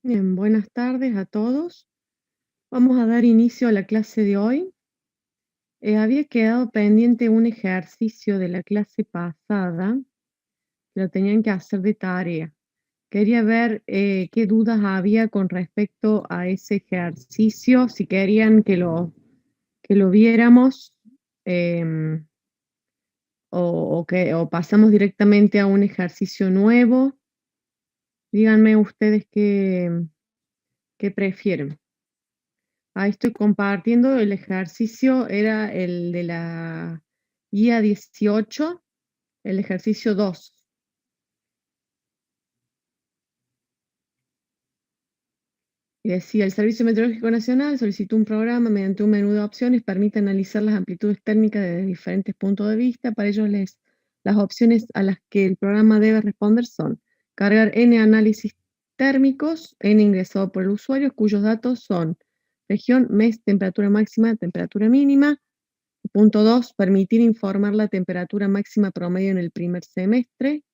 Bien, buenas tardes a todos. Vamos a dar inicio a la clase de hoy. Había quedado pendiente un ejercicio de la clase pasada, que lo tenían que hacer de tarea. Quería ver qué dudas había con respecto a ese ejercicio, si querían que lo viéramos em, o pasamos directamente a un ejercicio nuevo. Díganme ustedes qué prefieren. Ahí estoy compartiendo el ejercicio, era el de la guía 18, el ejercicio 2. Y decía, el Servicio Meteorológico Nacional solicitó un programa mediante un menú de opciones, permite analizar las amplitudes térmicas desde diferentes puntos de vista. Para ello, las opciones a las que el programa debe responder son cargar N análisis térmicos, N ingresado por el usuario, cuyos datos son región, mes, temperatura máxima, temperatura mínima. Punto 2, permitir informar la temperatura máxima promedio en el primer semestre.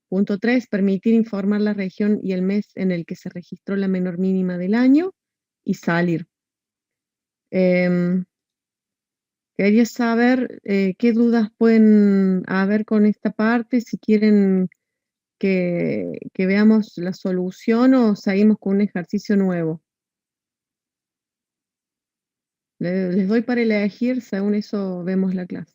Punto 3, permitir informar la región y el mes en el que se registró la menor mínima del año y salir. Quería saber qué dudas pueden haber con esta parte, si quieren que veamos la solución o seguimos con un ejercicio nuevo. Les doy para elegir, según eso vemos la clase.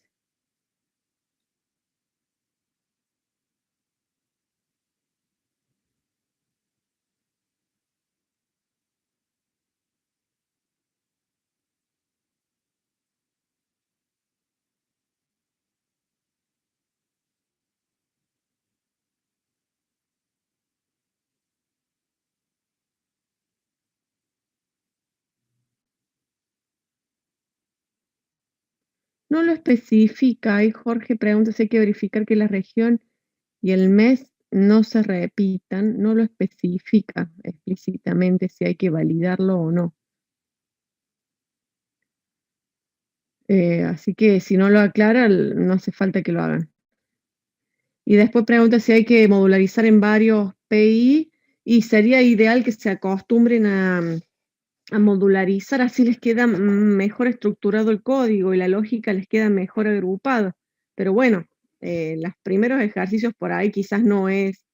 No lo especifica, y Jorge pregunta si hay que verificar que la región y el mes no se repitan, no lo especifica explícitamente si hay que validarlo o no. Así que si no lo aclara, no hace falta que lo hagan. Y después pregunta si hay que modularizar en varios PI, y sería ideal que se acostumbren a modularizar, así les queda mejor estructurado el código y la lógica les queda mejor agrupada. Pero bueno, los primeros ejercicios por ahí quizás no es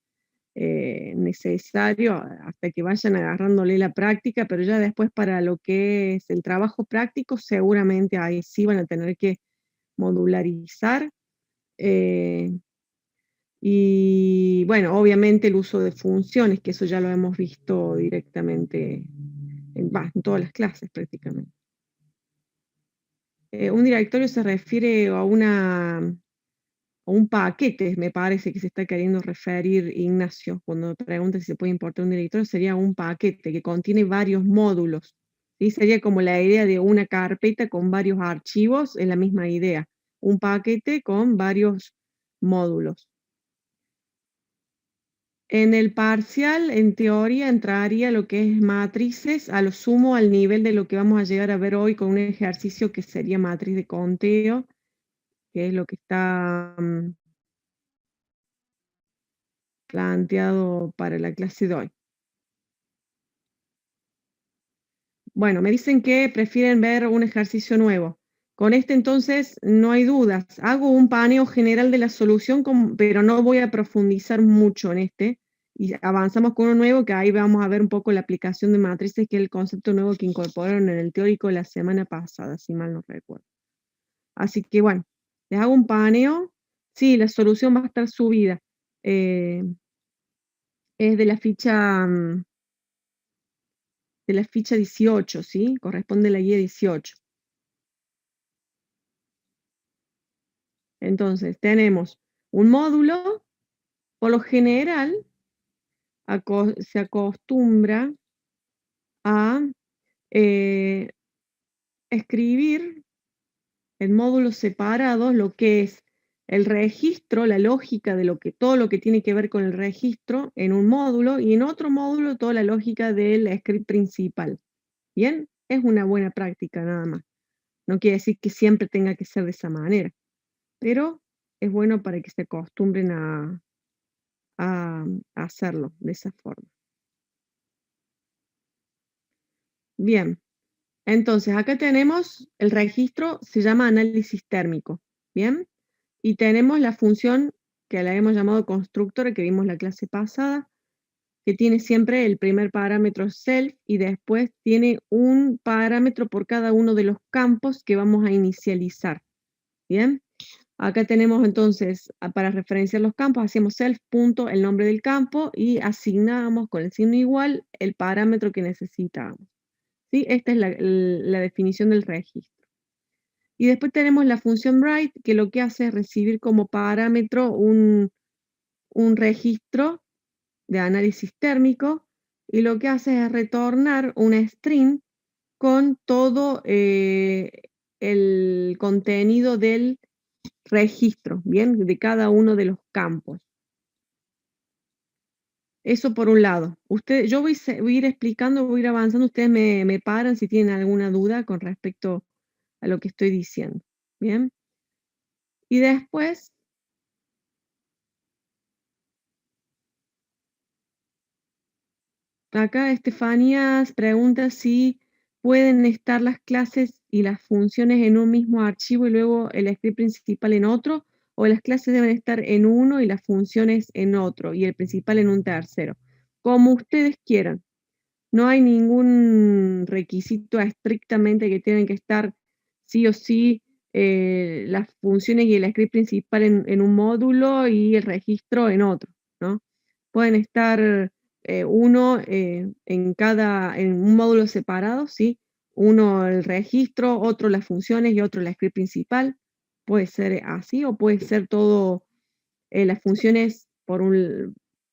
necesario hasta que vayan agarrándole la práctica, pero ya después para lo que es el trabajo práctico, seguramente ahí sí van a tener que modularizar. eh, y bueno, obviamente el uso de funciones, que eso ya lo hemos visto directamente en todas las clases prácticamente. Un directorio se refiere a un paquete, me parece que se está queriendo referir Ignacio, cuando pregunta si se puede importar un directorio, sería un paquete que contiene varios módulos. ¿Sí? Sería como la idea de una carpeta con varios archivos, es la misma idea. Un paquete con varios módulos. En el parcial, en teoría, entraría lo que es matrices, a lo sumo al nivel de lo que vamos a llegar a ver hoy con un ejercicio que sería matriz de conteo, que es lo que está planteado para la clase de hoy. Bueno, me dicen que prefieren ver un ejercicio nuevo. Con este entonces no hay dudas. Hago un paneo general de la solución, pero no voy a profundizar mucho en este. Y avanzamos con uno nuevo, que ahí vamos a ver un poco la aplicación de matrices, que es el concepto nuevo que incorporaron en el teórico la semana pasada, si mal no recuerdo. Así que bueno, les hago un paneo. Sí, la solución va a estar subida. Eh, es de la ficha 18, ¿sí? Corresponde a la guía 18. Entonces, tenemos un módulo, por lo general, se acostumbra a eh, escribir en módulos separados lo que es el registro, la lógica de todo lo que tiene que ver con el registro en un módulo, y en otro módulo toda la lógica del script principal. Bien, es una buena práctica nada más. No quiere decir que siempre tenga que ser de esa manera, pero es bueno para que se acostumbren a hacerlo de esa forma. Bien. Entonces, acá tenemos el registro, se llama análisis térmico, ¿bien? Y tenemos la función que la hemos llamado constructor, que vimos la clase pasada, que tiene siempre el primer parámetro self y después tiene un parámetro por cada uno de los campos que vamos a inicializar, ¿bien? Acá tenemos entonces, para referenciar los campos, hacemos self punto el nombre del campo y asignamos con el signo igual el parámetro que necesitamos. ¿Sí? Esta es la definición del registro. Y después tenemos la función write, que lo que hace es recibir como parámetro un registro de análisis térmico, y lo que hace es retornar una string con todo el contenido del registro, ¿bien? De cada uno de los campos. Eso por un lado. Yo voy a ir explicando, voy a ir avanzando, ustedes me paran si tienen alguna duda con respecto a lo que estoy diciendo, ¿bien? Y después, acá Estefanía pregunta si pueden estar las clases y las funciones en un mismo archivo y luego el script principal en otro, o las clases deben estar en uno y las funciones en otro, y el principal en un tercero. Como ustedes quieran. No hay ningún requisito estrictamente que tienen que estar sí o sí las funciones y el script principal en un módulo y el registro en otro, ¿no? Pueden estar uno en un módulo separado, ¿sí? Uno el registro, otro las funciones y otro el script principal. Puede ser así o puede ser todo las funciones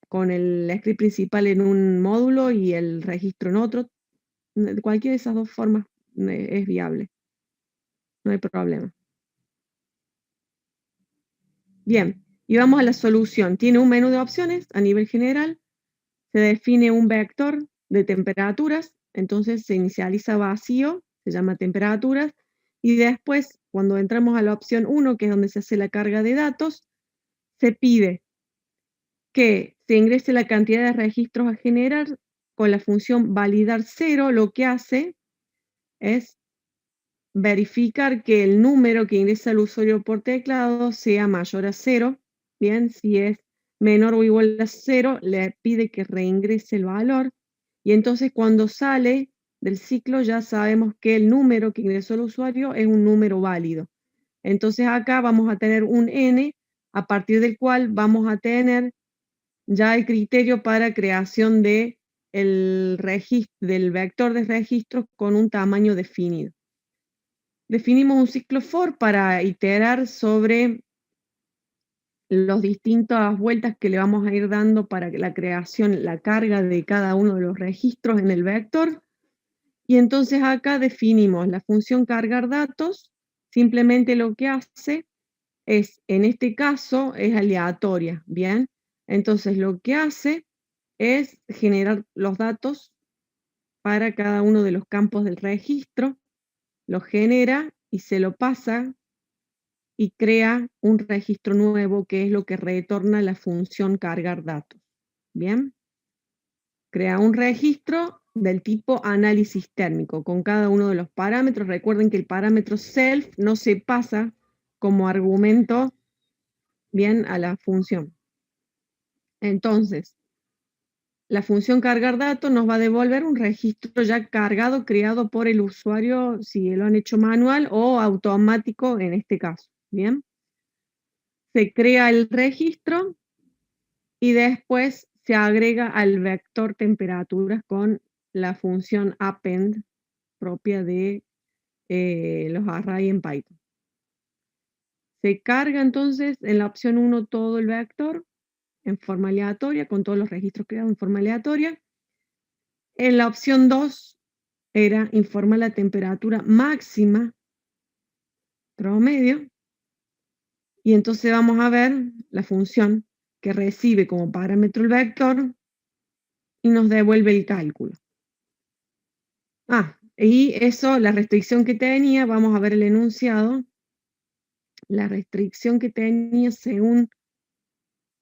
con el script principal en un módulo y el registro en otro. Cualquiera de esas dos formas es viable, no hay problema. Bien, y vamos a la solución. Tiene un menú de opciones a nivel general, se define un vector de temperaturas, entonces se inicializa vacío, se llama temperaturas, y después, cuando entramos a la opción 1, que es donde se hace la carga de datos, se pide que se ingrese la cantidad de registros a generar con la función validar 0. Lo que hace es verificar que el número que ingresa el usuario por teclado sea mayor a 0. Bien, si es menor o igual a 0, le pide que reingrese el valor. Y entonces cuando sale del ciclo ya sabemos que el número que ingresó el usuario es un número válido. Entonces acá vamos a tener un n a partir del cual vamos a tener ya el criterio para creación del vector de registros con un tamaño definido. Definimos un ciclo for para iterar sobre las distintas vueltas que le vamos a ir dando para la creación, la carga de cada uno de los registros en el vector. Y entonces acá definimos la función cargar datos. Simplemente lo que hace es, en este caso, es aleatoria, ¿bien? Entonces lo que hace es generar los datos para cada uno de los campos del registro, lo genera y se lo pasa y crea un registro nuevo, que es lo que retorna la función cargar datos. ¿Bien? Crea un registro del tipo análisis térmico con cada uno de los parámetros. Recuerden que el parámetro self no se pasa como argumento, bien, a la función. Entonces, la función cargar datos nos va a devolver un registro ya cargado, creado por el usuario, si lo han hecho manual o automático en este caso. ¿Bien? Se crea el registro y después se agrega al vector temperaturas con la función append propia de los array en Python. Se carga entonces en la opción 1 todo el vector en forma aleatoria, con todos los registros creados en forma aleatoria. En la opción 2 era informa la temperatura máxima promedio, y entonces vamos a ver la función que recibe como parámetro el vector y nos devuelve el cálculo. Y eso, la restricción que tenía, vamos a ver el enunciado, la restricción que tenía según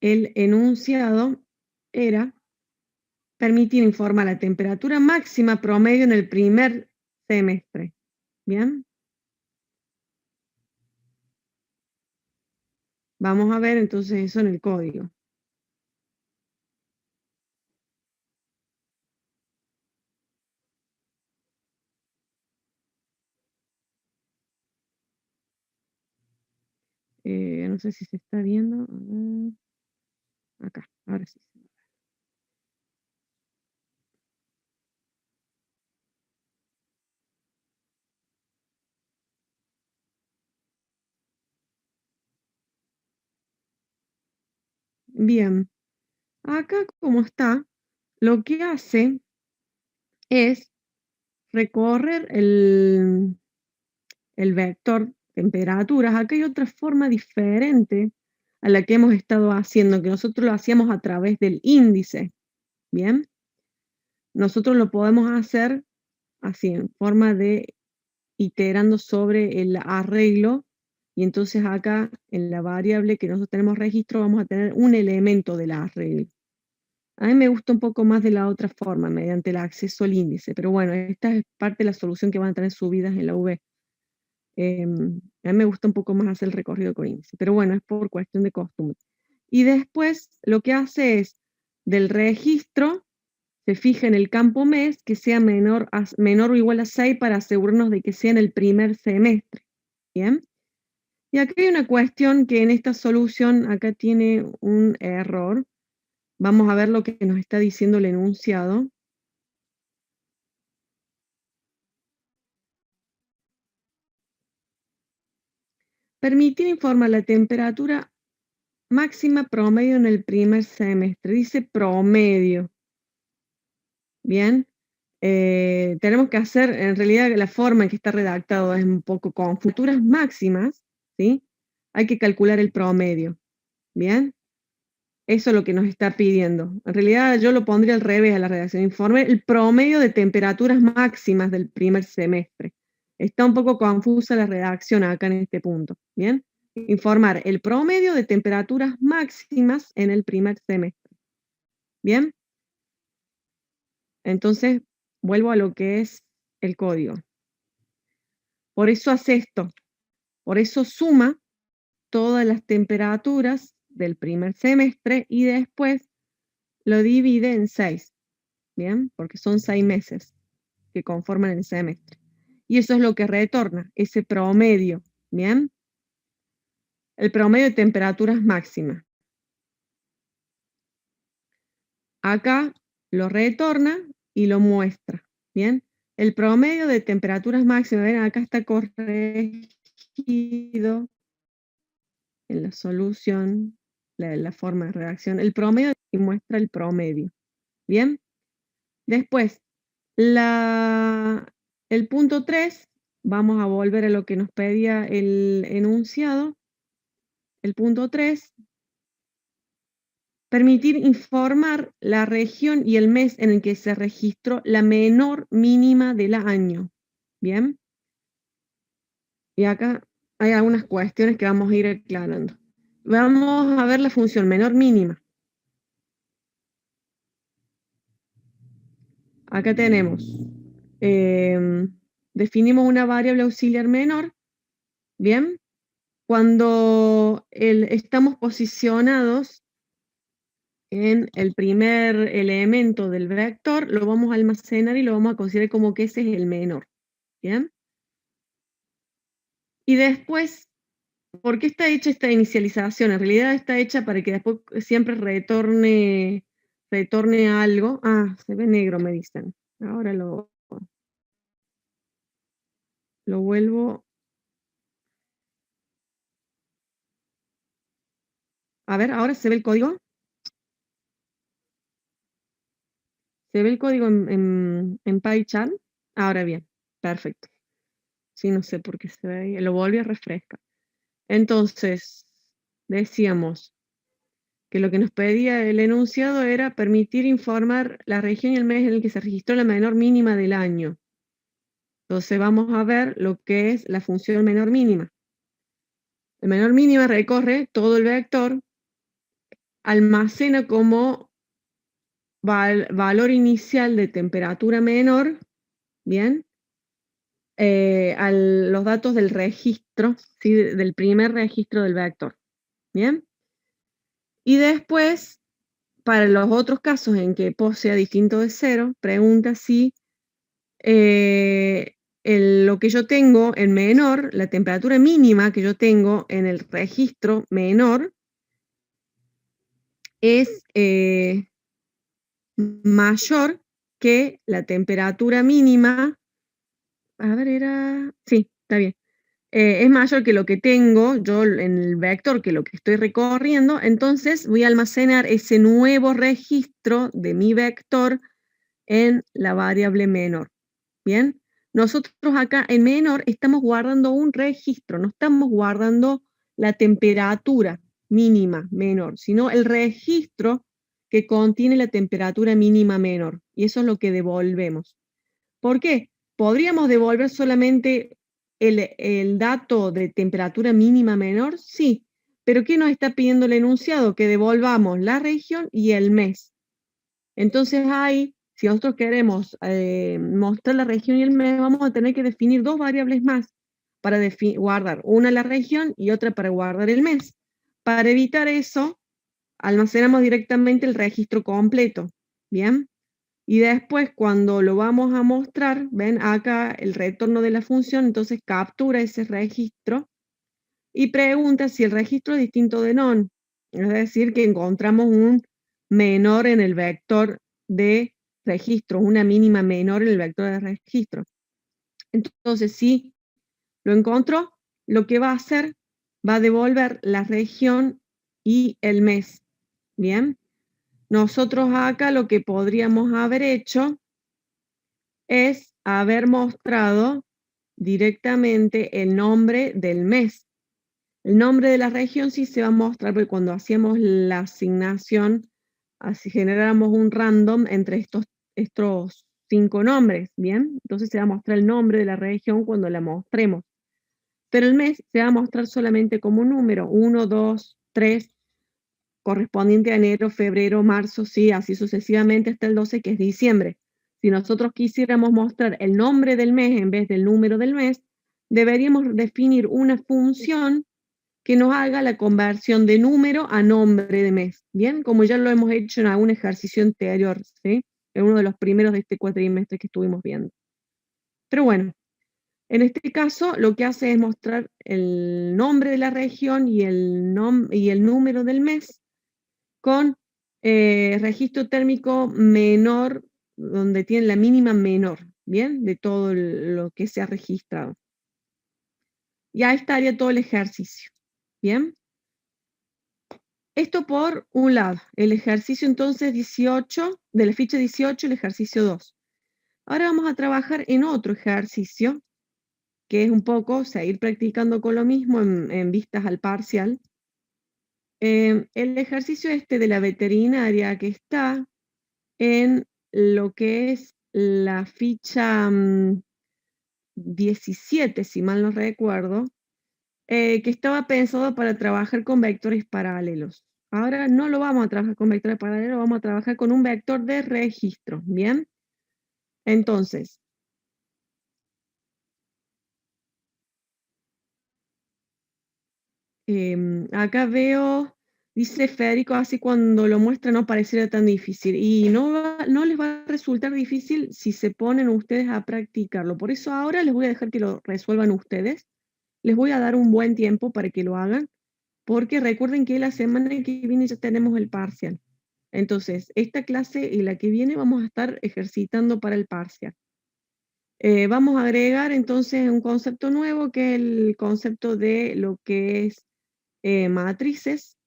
el enunciado era permitir informar la temperatura máxima promedio en el primer semestre. ¿Bien? Vamos a ver entonces eso en el código. No sé si se está viendo. A ver. Acá, ahora sí. Bien, acá como está, lo que hace es recorrer el vector temperaturas. Acá hay otra forma diferente a la que hemos estado haciendo, que nosotros lo hacíamos a través del índice. Bien, nosotros lo podemos hacer así, en forma de iterando sobre el arreglo, y entonces acá en la variable que nosotros tenemos registro vamos a tener un elemento del arreglo. A mí me gusta un poco más de la otra forma, mediante el acceso al índice, pero bueno, esta es parte de la solución que van a tener subidas en la UV. A mí me gusta un poco más hacer el recorrido con índice, pero bueno, es por cuestión de costumbre. Y después lo que hace es, del registro, se fija en el campo mes que sea menor o igual a 6 para asegurarnos de que sea en el primer semestre. ¿Bien? Y acá hay una cuestión que en esta solución, acá tiene un error. Vamos a ver lo que nos está diciendo el enunciado. Permitir informar la temperatura máxima promedio en el primer semestre. Dice promedio. Bien. Tenemos que hacer, en realidad la forma en que está redactado es un poco con futuras máximas, ¿sí? Hay que calcular el promedio. Bien. Eso es lo que nos está pidiendo. En realidad yo lo pondría al revés a la redacción. Informe el promedio de temperaturas máximas del primer semestre. Está un poco confusa la redacción acá en este punto. ¿Bien? Informar el promedio de temperaturas máximas en el primer semestre. ¿Bien? Entonces, vuelvo a lo que es el código. Por eso hace esto. Por eso suma todas las temperaturas del primer semestre y después lo divide en 6. ¿Bien? Porque son 6 meses que conforman el semestre. Y eso es lo que retorna, ese promedio, ¿bien? El promedio de temperaturas máximas. Acá lo retorna y lo muestra, ¿bien? El promedio de temperaturas máximas, ven, acá está corregido en la solución, la forma de redacción, el promedio y muestra el promedio, ¿bien? Después, el punto 3, vamos a volver a lo que nos pedía el enunciado. El punto 3, permitir informar la región y el mes en el que se registró la menor mínima del año. ¿Bien? Y acá hay algunas cuestiones que vamos a ir aclarando. Vamos a ver la función menor mínima. Acá tenemos, definimos una variable auxiliar menor, ¿bien? Cuando estamos posicionados en el primer elemento del vector, lo vamos a almacenar y lo vamos a considerar como que ese es el menor, ¿bien? Y después, ¿por qué está hecha esta inicialización? En realidad está hecha para que después siempre retorne algo. Ah, se ve negro, me dicen. Ahora lo vuelvo. A ver, ahora se ve el código. ¿Se ve el código en PyCharm? Ahora bien, perfecto. Sí, no sé por qué se ve ahí. Lo volví a refrescar. Entonces, decíamos que lo que nos pedía el enunciado era permitir informar la región y el mes en el que se registró la menor mínima del año. Entonces vamos a ver lo que es la función menor mínima. La menor mínima recorre todo el vector, almacena como valor inicial de temperatura menor, ¿bien? los datos del registro, ¿sí? Del primer registro del vector. ¿Bien? Y después, para los otros casos en que POS sea distinto de 0, pregunta si lo que yo tengo en menor, la temperatura mínima que yo tengo en el registro menor, es mayor que la temperatura mínima. A ver, sí, está bien. Es mayor que lo que tengo yo en el vector, que lo que estoy recorriendo, entonces voy a almacenar ese nuevo registro de mi vector en la variable menor. ¿Bien? Nosotros acá en menor estamos guardando un registro, no estamos guardando la temperatura mínima menor, sino el registro que contiene la temperatura mínima menor. Y eso es lo que devolvemos. ¿Por qué? ¿Podríamos devolver solamente el dato de temperatura mínima menor? Sí, pero ¿qué nos está pidiendo el enunciado? Que devolvamos la región y el mes. Entonces ahí, si nosotros queremos mostrar la región y el mes, vamos a tener que definir dos variables más para guardar una la región y otra para guardar el mes. Para evitar eso, almacenamos directamente el registro completo, ¿bien? Y después cuando lo vamos a mostrar, ven acá el retorno de la función, entonces captura ese registro y pregunta si el registro es distinto de non, es decir, que encontramos un menor en el vector de registro, una mínima menor en el vector de registro. Entonces, si lo encontró, lo que va a hacer, va a devolver la región y el mes. Bien, nosotros acá lo que podríamos haber hecho es haber mostrado directamente el nombre del mes. El nombre de la región sí se va a mostrar, porque cuando hacíamos la asignación, así generáramos un random entre estos 5 nombres, ¿bien? Entonces se va a mostrar el nombre de la región cuando la mostremos. Pero el mes se va a mostrar solamente como un número, 1, 2, 3, correspondiente a enero, febrero, marzo, sí, así sucesivamente hasta el 12, que es diciembre. Si nosotros quisiéramos mostrar el nombre del mes en vez del número del mes, deberíamos definir una función que nos haga la conversión de número a nombre de mes, ¿bien? Como ya lo hemos hecho en algún ejercicio anterior, ¿sí? En uno de los primeros de este cuatrimestre que estuvimos viendo. Pero bueno, en este caso lo que hace es mostrar el nombre de la región y el número del mes con registro térmico menor, donde tiene la mínima menor, ¿bien? De todo lo que se ha registrado. Y ahí estaría todo el ejercicio, ¿bien? Esto por un lado, el ejercicio entonces 18, de la ficha 18, el ejercicio 2. Ahora vamos a trabajar en otro ejercicio, que es un poco seguir practicando con lo mismo en vistas al parcial. El ejercicio este de la veterinaria que está en lo que es la ficha 17, si mal no recuerdo, que estaba pensado para trabajar con vectores paralelos. Ahora no lo vamos a trabajar con vectores paralelos, vamos a trabajar con un vector de registro, ¿bien? Entonces, acá veo, dice Federico, así cuando lo muestra no pareciera tan difícil. Y no les va a resultar difícil si se ponen ustedes a practicarlo. Por eso ahora les voy a dejar que lo resuelvan ustedes. Les voy a dar un buen tiempo para que lo hagan, porque recuerden que la semana que viene ya tenemos el parcial. Entonces, esta clase y la que viene vamos a estar ejercitando para el parcial. Vamos a agregar entonces un concepto nuevo, que es el concepto de lo que es matrices,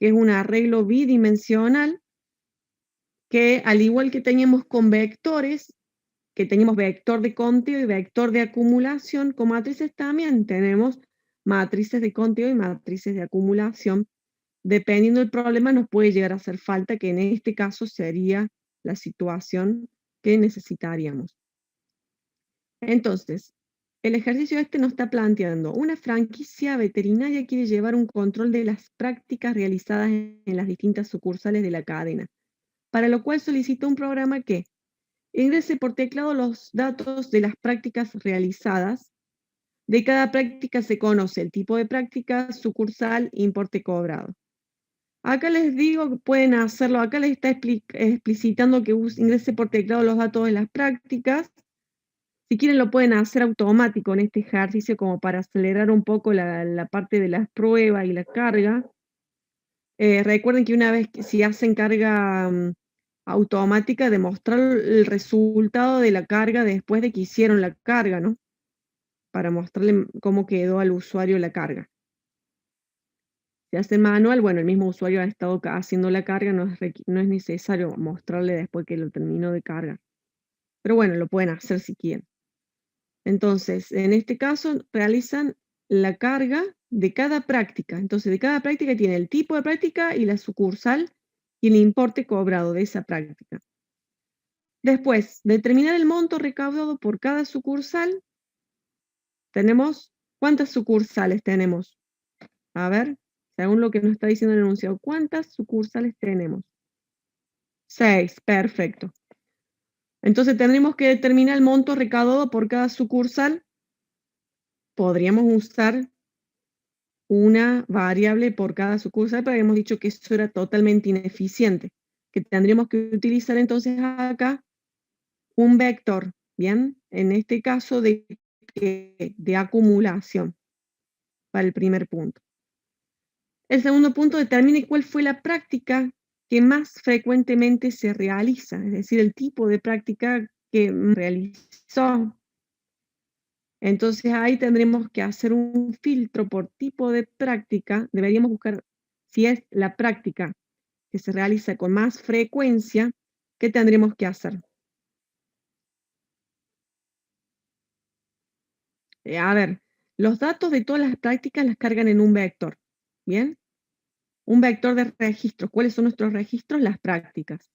que es un arreglo bidimensional, que al igual que teníamos con vectores, que teníamos vector de conteo y vector de acumulación, con matrices también tenemos matrices de conteo y matrices de acumulación. Dependiendo del problema nos puede llegar a hacer falta, que en este caso sería la situación que necesitaríamos. Entonces, el ejercicio este nos está planteando: una franquicia veterinaria quiere llevar un control de las prácticas realizadas en las distintas sucursales de la cadena, para lo cual solicita un programa que Ingrese por teclado los datos de las prácticas realizadas. De cada práctica se conoce el tipo de práctica, sucursal, importe cobrado. Acá les digo que pueden hacerlo, acá les está explicitando que ingrese por teclado los datos de las prácticas. Si quieren lo pueden hacer automático en este ejercicio como para acelerar un poco la parte de las pruebas y la carga. Recuerden que una vez que si hacen carga automática, demostrar el resultado de la carga después de que hicieron la carga, ¿no? Para mostrarle cómo quedó al usuario la carga. Si hacen manual, bueno, el mismo usuario ha estado haciendo la carga, no es necesario mostrarle después que lo terminó de cargar. Pero bueno, lo pueden hacer si quieren. Entonces, en este caso, realizan la carga de cada práctica. Entonces, de cada práctica tiene el tipo de práctica y la sucursal y el importe cobrado de esa práctica. Después, determinar el monto recaudado por cada sucursal. Tenemos, ¿cuántas sucursales tenemos? A ver, según lo que nos está diciendo el enunciado, ¿cuántas sucursales tenemos? 6, perfecto. Entonces tendremos que determinar el monto recaudado por cada sucursal. Podríamos usar una variable por cada sucursal, pero habíamos dicho que eso era totalmente ineficiente, que tendríamos que utilizar entonces acá un vector, ¿bien? En este caso de acumulación para el primer punto. El segundo punto, determine cuál fue la práctica que más frecuentemente se realiza, es decir, el tipo de práctica que realizó. Entonces ahí tendremos que hacer un filtro por tipo de práctica. Deberíamos buscar si es la práctica que se realiza con más frecuencia, ¿qué tendremos que hacer? A ver, los datos de todas las prácticas las cargan en un vector, ¿bien? Un vector de registros. ¿Cuáles son nuestros registros? Las prácticas.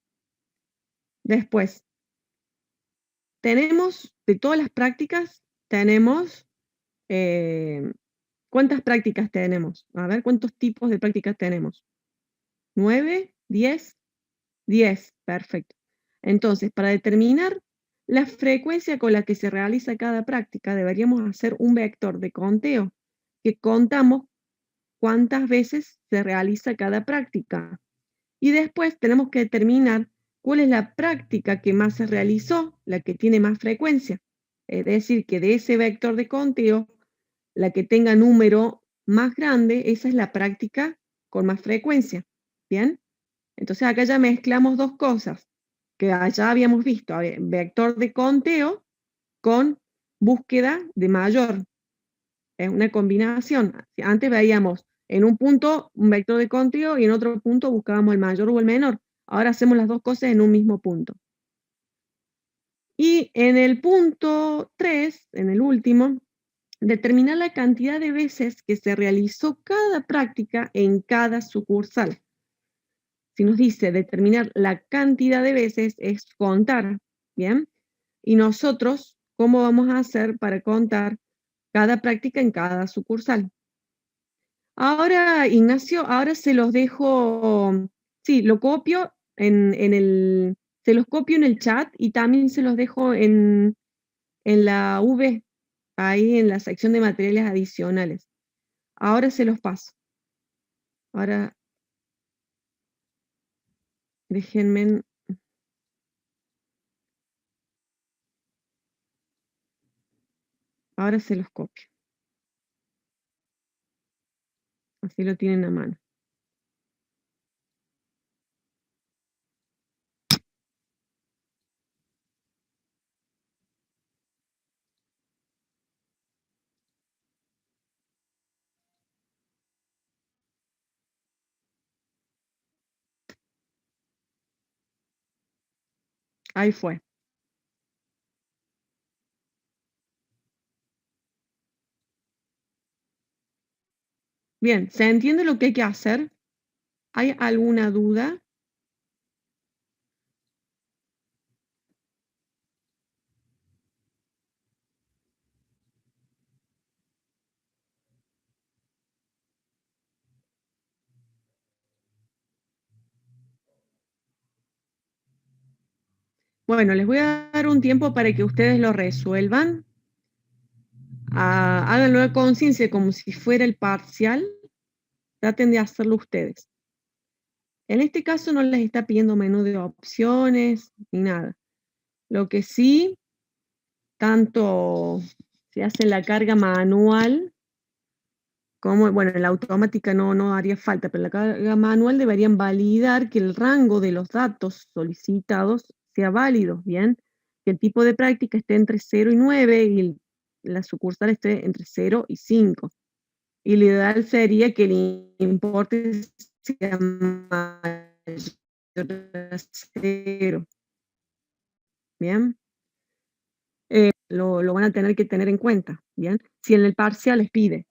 Después, tenemos, de todas las prácticas, tenemos, ¿cuántas prácticas tenemos? A ver, ¿cuántos tipos de prácticas tenemos? 9, 10, 10, perfecto. Entonces, para determinar la frecuencia con la que se realiza cada práctica, deberíamos hacer un vector de conteo que contamos cuántas veces se realiza cada práctica. Y después tenemos que determinar cuál es la práctica que más se realizó, la que tiene más frecuencia. Es decir, que de ese vector de conteo, la que tenga número más grande, esa es la práctica con más frecuencia. ¿Bien? Entonces acá ya mezclamos dos cosas que ya habíamos visto, vector de conteo con búsqueda de mayor. Es una combinación. Antes veíamos en un punto un vector de conteo y en otro punto buscábamos el mayor o el menor. Ahora hacemos las dos cosas en un mismo punto. Y en el punto 3, en el último, determinar la cantidad de veces que se realizó cada práctica en cada sucursal. Si nos dice determinar la cantidad de veces, es contar, ¿bien? Y nosotros, ¿cómo vamos a hacer para contar cada práctica en cada sucursal? Ahora, Ignacio, ahora se los dejo, sí, lo copio se los copio en el chat y también se los dejo en la V, ahí en la sección de materiales adicionales. Ahora se los paso. Ahora, déjenme, ahora se los copio. Así lo tienen a mano. Ahí fue. Bien, ¿se entiende lo que hay que hacer? ¿Hay alguna duda? Bueno, les voy a dar un tiempo para que ustedes lo resuelvan. Háganlo de conciencia como si fuera el parcial. Traten de hacerlo ustedes. En este caso no les está pidiendo menú de opciones ni nada. Lo que sí, tanto si hacen la carga manual, como, bueno, en la automática no haría falta, pero en la carga manual deberían validar que el rango de los datos solicitados sea válido, ¿bien? Que el tipo de práctica esté entre 0 y 9 y la sucursal esté entre 0 y 5. Y lo ideal sería que el importe sea mayor a 0, ¿bien? Lo van a tener que tener en cuenta, ¿bien? Si en el parcial les pide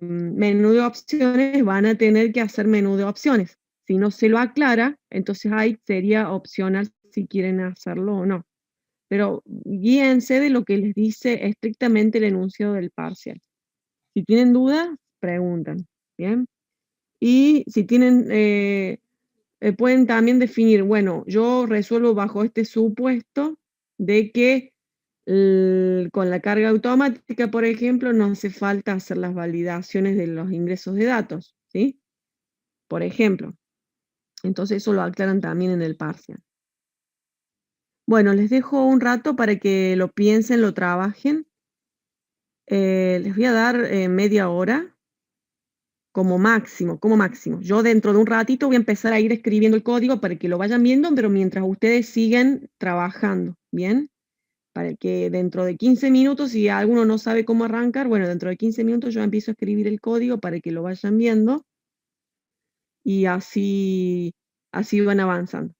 menú de opciones, van a tener que hacer menú de opciones. Si no se lo aclara, entonces ahí sería opcional si quieren hacerlo o no. Pero guíense de lo que les dice estrictamente el enunciado del parcial. Si tienen dudas, preguntan, ¿bien? Y si tienen, pueden también definir, bueno, yo resuelvo bajo este supuesto de que con la carga automática, por ejemplo, no hace falta hacer las validaciones de los ingresos de datos, ¿sí? Por ejemplo. Entonces eso lo aclaran también en el parcial. Bueno, les dejo un rato para que lo piensen, lo trabajen. Les voy a dar media hora como máximo, como máximo. Yo dentro de un ratito voy a empezar a ir escribiendo el código para que lo vayan viendo, pero mientras ustedes siguen trabajando, ¿bien? Para que dentro de 15 minutos, si alguno no sabe cómo arrancar, bueno, dentro de 15 minutos yo empiezo a escribir el código para que lo vayan viendo y así van avanzando.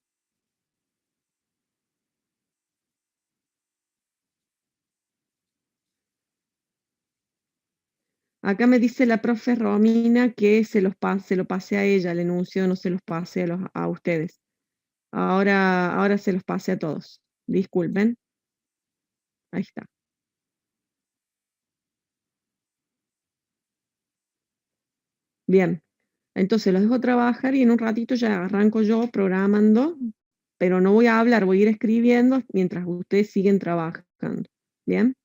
Acá me dice la profe Romina que se lo pasé a ella, el enuncio no se los pasé a ustedes. Ahora se los pasé a todos. Disculpen. Ahí está. Bien. Entonces los dejo trabajar y en un ratito ya arranco yo programando, pero no voy a hablar, voy a ir escribiendo mientras ustedes siguen trabajando. ¿Bien?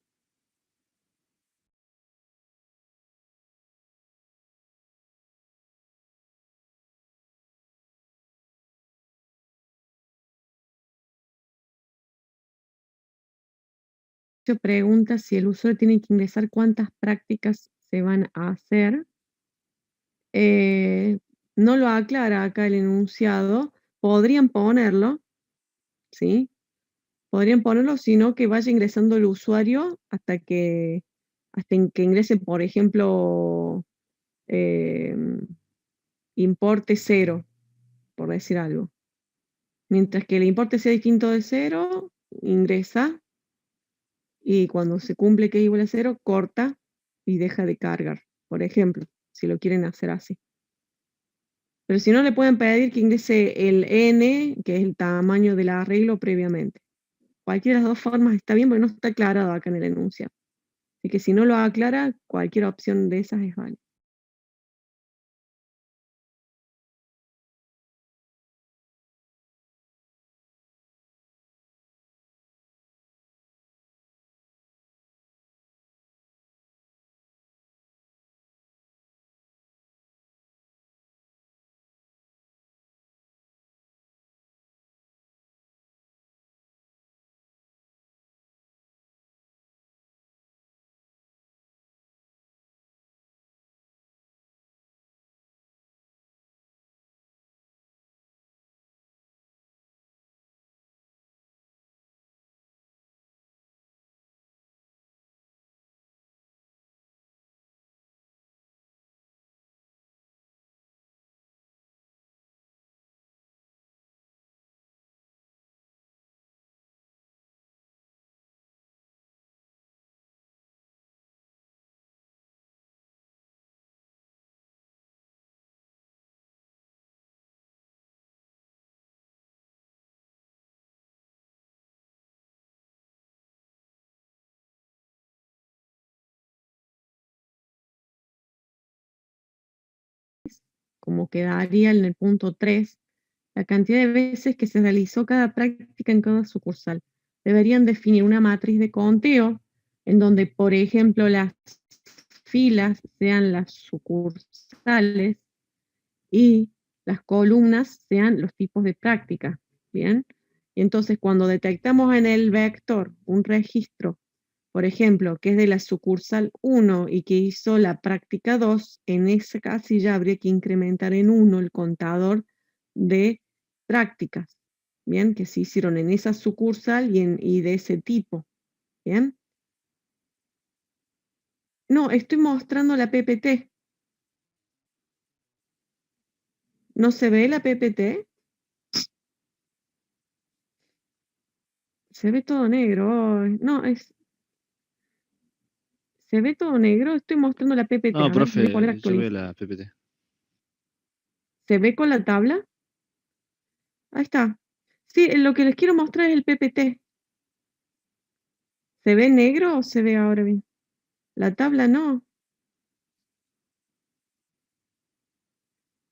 Se pregunta si el usuario tiene que ingresar cuántas prácticas se van a hacer. Eh, no lo aclara acá el enunciado. Podrían ponerlo, ¿sí? Podrían ponerlo, sino que vaya ingresando el usuario hasta que ingrese, por ejemplo, importe 0, por decir algo. Mientras que el importe sea distinto de 0, ingresa y cuando se cumple que es igual a 0, corta y deja de cargar, por ejemplo, si lo quieren hacer así. Pero si no, le pueden pedir que ingrese el n, que es el tamaño del arreglo previamente. Cualquiera de las dos formas está bien porque no está aclarado acá en el enunciado. Así que si no lo aclara, cualquier opción de esas es válida. Como quedaría en el punto 3, la cantidad de veces que se realizó cada práctica en cada sucursal. Deberían definir una matriz de conteo en donde, por ejemplo, las filas sean las sucursales y las columnas sean los tipos de práctica, ¿bien? Y entonces, cuando detectamos en el vector un registro, por ejemplo, que es de la sucursal 1 y que hizo la práctica 2, en esa casilla habría que incrementar en 1 el contador de prácticas, ¿bien? Que se hicieron en esa sucursal y de ese tipo, ¿bien? No, estoy mostrando la PPT. ¿No se ve la PPT? Se ve todo negro. Ay, no, se ve todo negro. Estoy mostrando la PPT. No, A ver, voy a poner profe, yo veo actualizar. la PPT. ¿Se ve con la tabla? Ahí está. Sí, lo que les quiero mostrar es el PPT. ¿Se ve negro o se ve ahora bien? La tabla no.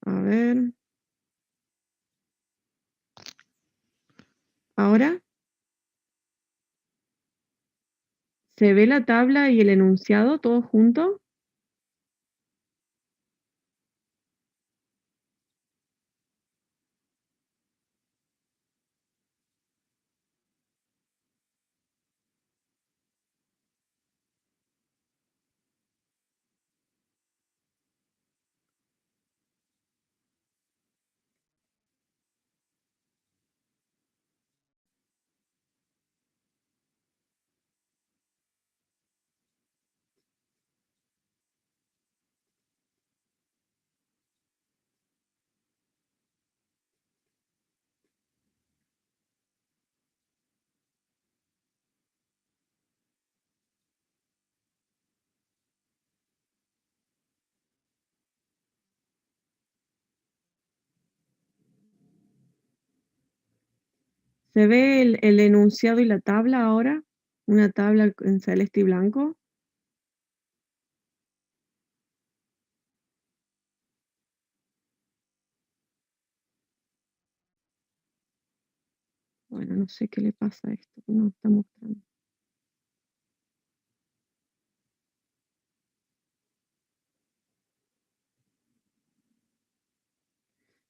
A ver. ¿Ahora? ¿Se ve la tabla y el enunciado todo junto? ¿Se ve el enunciado y la tabla ahora? Una tabla en celeste y blanco. Bueno, no sé qué le pasa a esto. No está mostrando.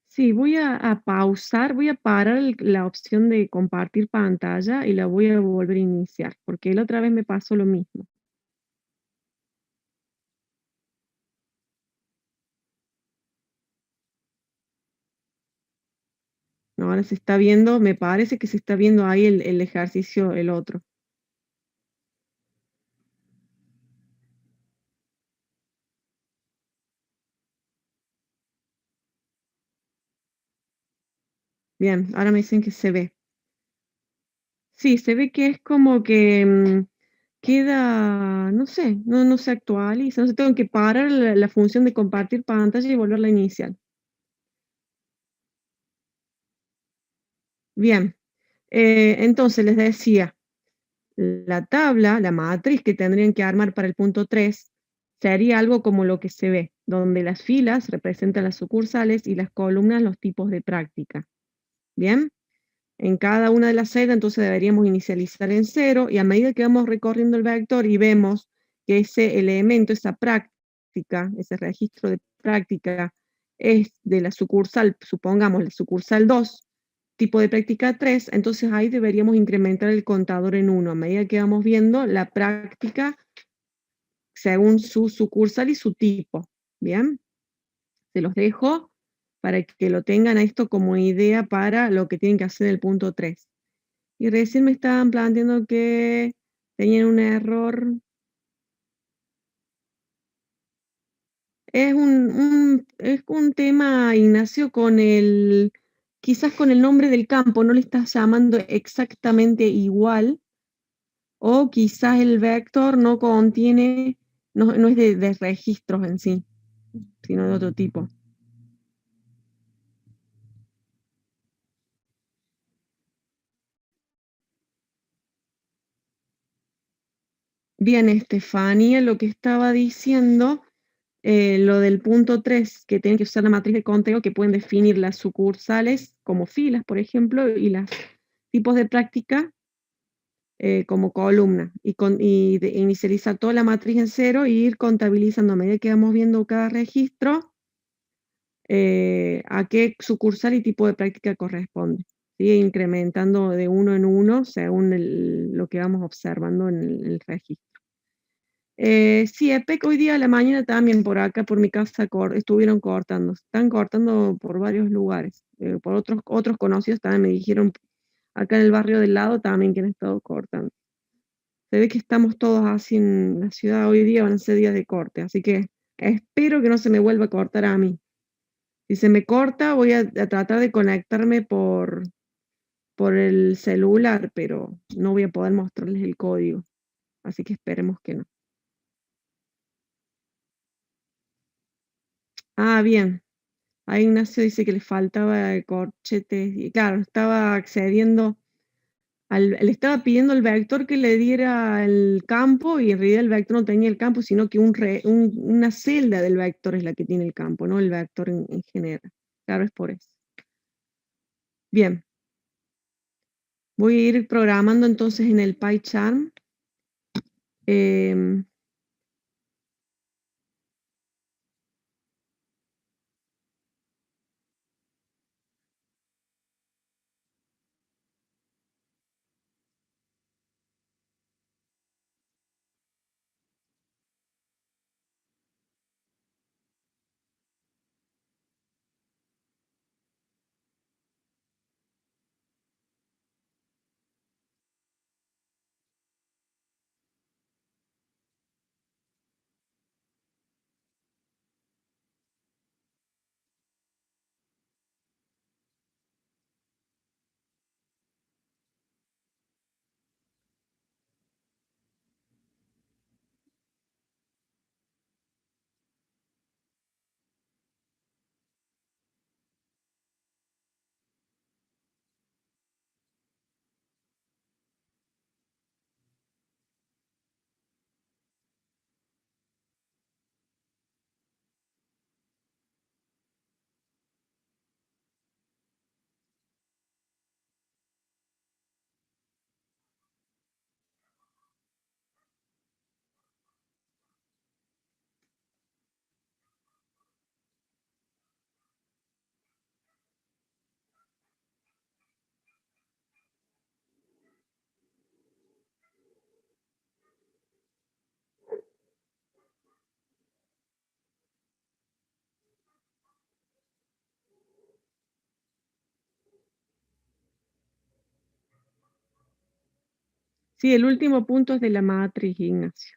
Sí, voy a pausar, voy a parar la opción de compartir pantalla y la voy a volver a iniciar, porque la otra vez me pasó lo mismo. No, ahora se está viendo, me parece que se está viendo ahí el ejercicio, el otro. Bien, ahora me dicen que se ve. Sí, se ve que es como que queda, no sé, no se actualiza, no sé, tengo que parar la función de compartir pantalla y volverla a iniciar. Bien, entonces les decía, la tabla, la matriz que tendrían que armar para el punto 3 sería algo como lo que se ve, donde las filas representan las sucursales y las columnas los tipos de práctica. Bien, en cada una de las celdas entonces deberíamos inicializar en 0 y a medida que vamos recorriendo el vector y vemos que ese elemento, esa práctica, ese registro de práctica es de la sucursal, supongamos la sucursal 2, tipo de práctica 3, entonces ahí deberíamos incrementar el contador en 1 a medida que vamos viendo la práctica según su sucursal y su tipo. Bien, se los dejo para que lo tengan a esto como idea para lo que tienen que hacer en el punto 3. Y recién me estaban planteando que tenían un error. Es un tema, Ignacio, quizás con el nombre del campo, no le estás llamando exactamente igual, o quizás el vector no contiene, no es de registros en sí, sino de otro tipo. Bien, Estefanía, lo que estaba diciendo Lo del punto 3, que tienen que usar la matriz de conteo, que pueden definir las sucursales como filas, por ejemplo, y los tipos de práctica como columna, inicializar toda la matriz en cero e ir contabilizando a medida que vamos viendo cada registro a qué sucursal y tipo de práctica corresponde. ¿Sí? Incrementando de uno en uno según lo que vamos observando en el registro. Sí, EPEC hoy día a la mañana también por acá, por mi casa, estuvieron cortando. Están cortando por varios lugares. Por otros conocidos también me dijeron, acá en el barrio del lado también que han estado cortando. Se ve que estamos todos así en la ciudad hoy día, van a ser días de corte, así que espero que no se me vuelva a cortar a mí. Si se me corta, voy a tratar de conectarme por el celular, pero no voy a poder mostrarles el código. Así que esperemos que no. Ah, bien. Ahí Ignacio dice que le faltaba corchetes. Y claro, estaba accediendo, le estaba pidiendo al vector que le diera el campo y en realidad el vector no tenía el campo, sino que una celda del vector es la que tiene el campo, no el vector en general. Claro, es por eso. Bien. Voy a ir programando entonces en el PyCharm. Em, sí, el último punto es de la matriz, Ignacio.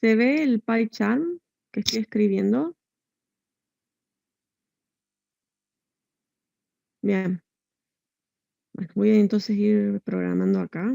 ¿Se ve el PyCharm que estoy escribiendo? Bien. Bueno, voy a entonces ir programando acá.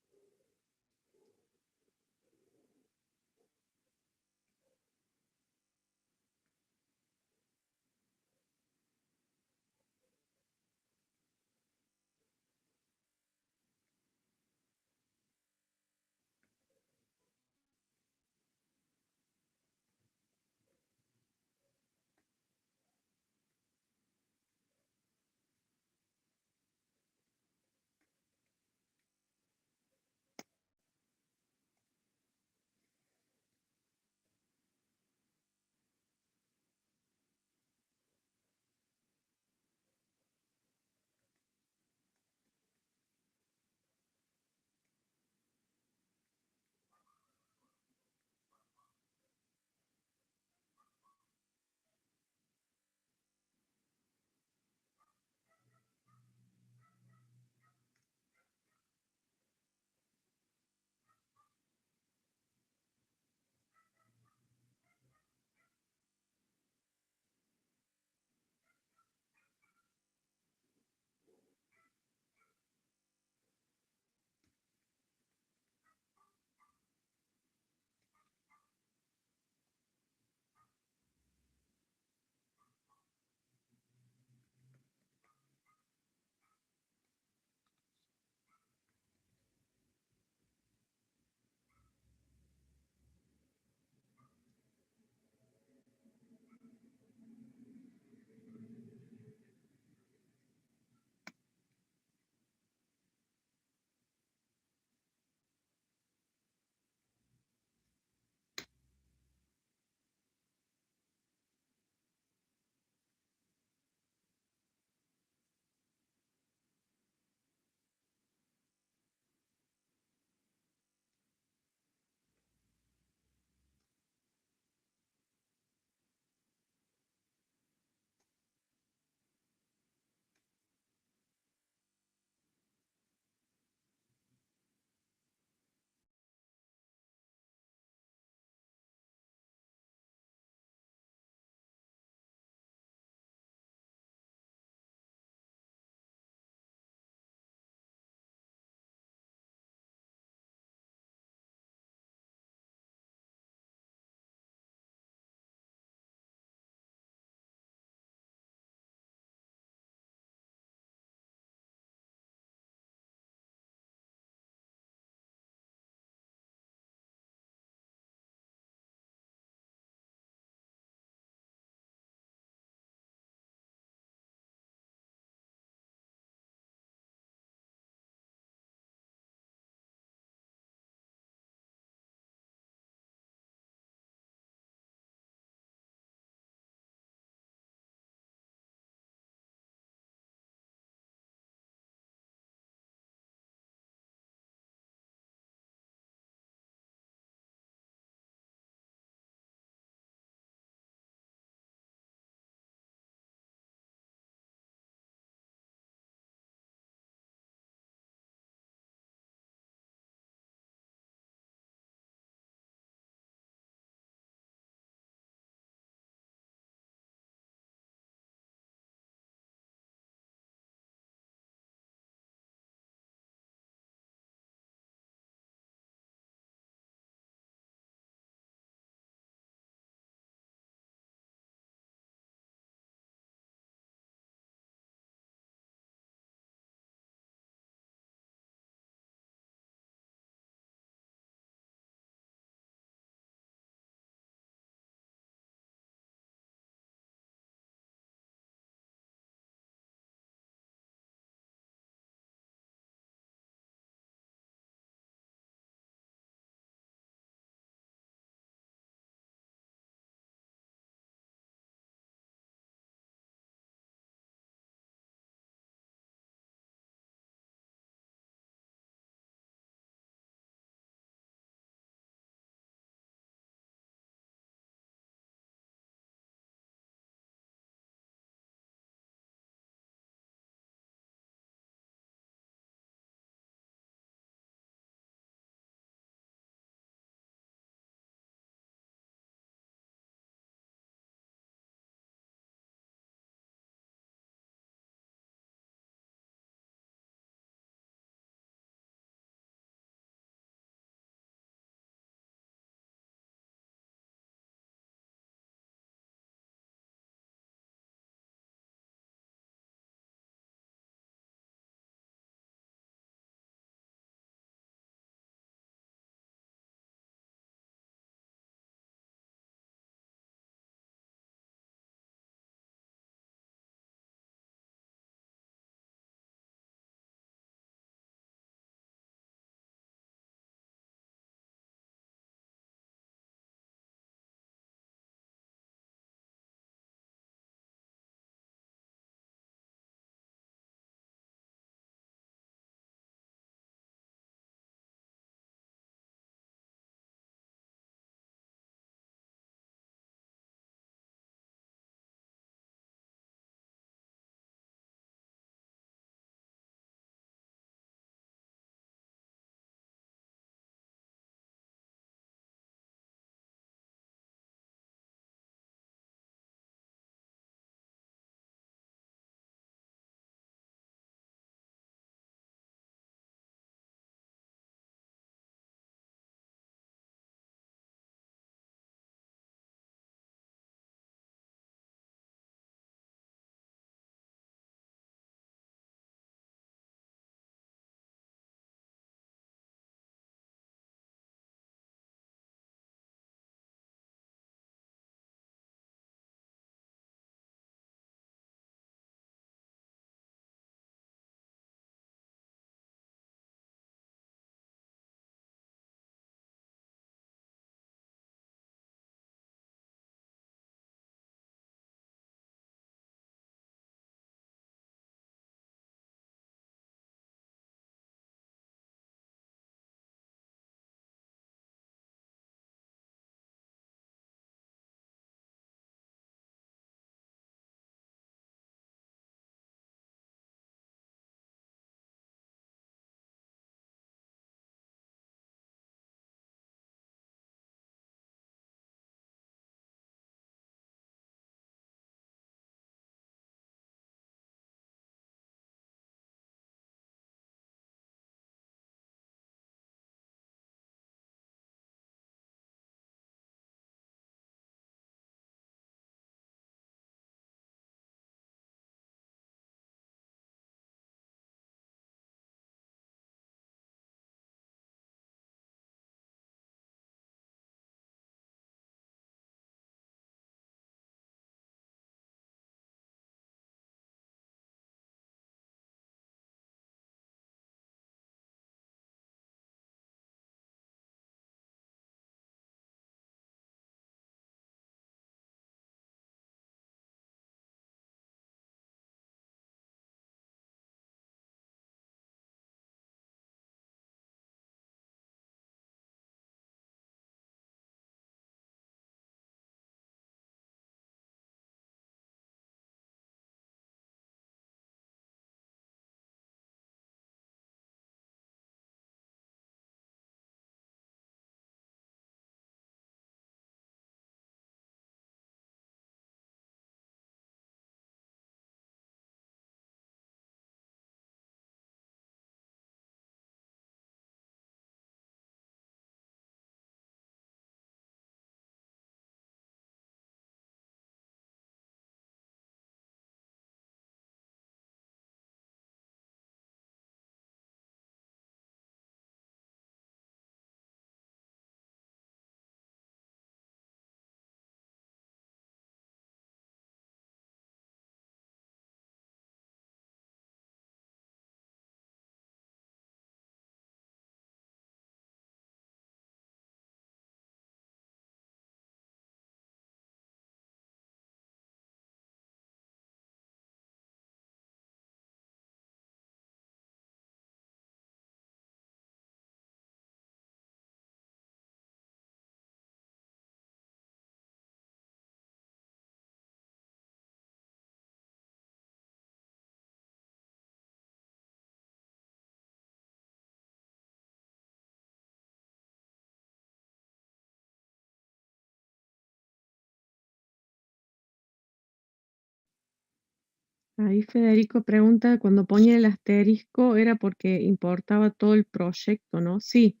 Ahí Federico pregunta, cuando ponía el asterisco era porque importaba todo el proyecto, ¿no? Sí,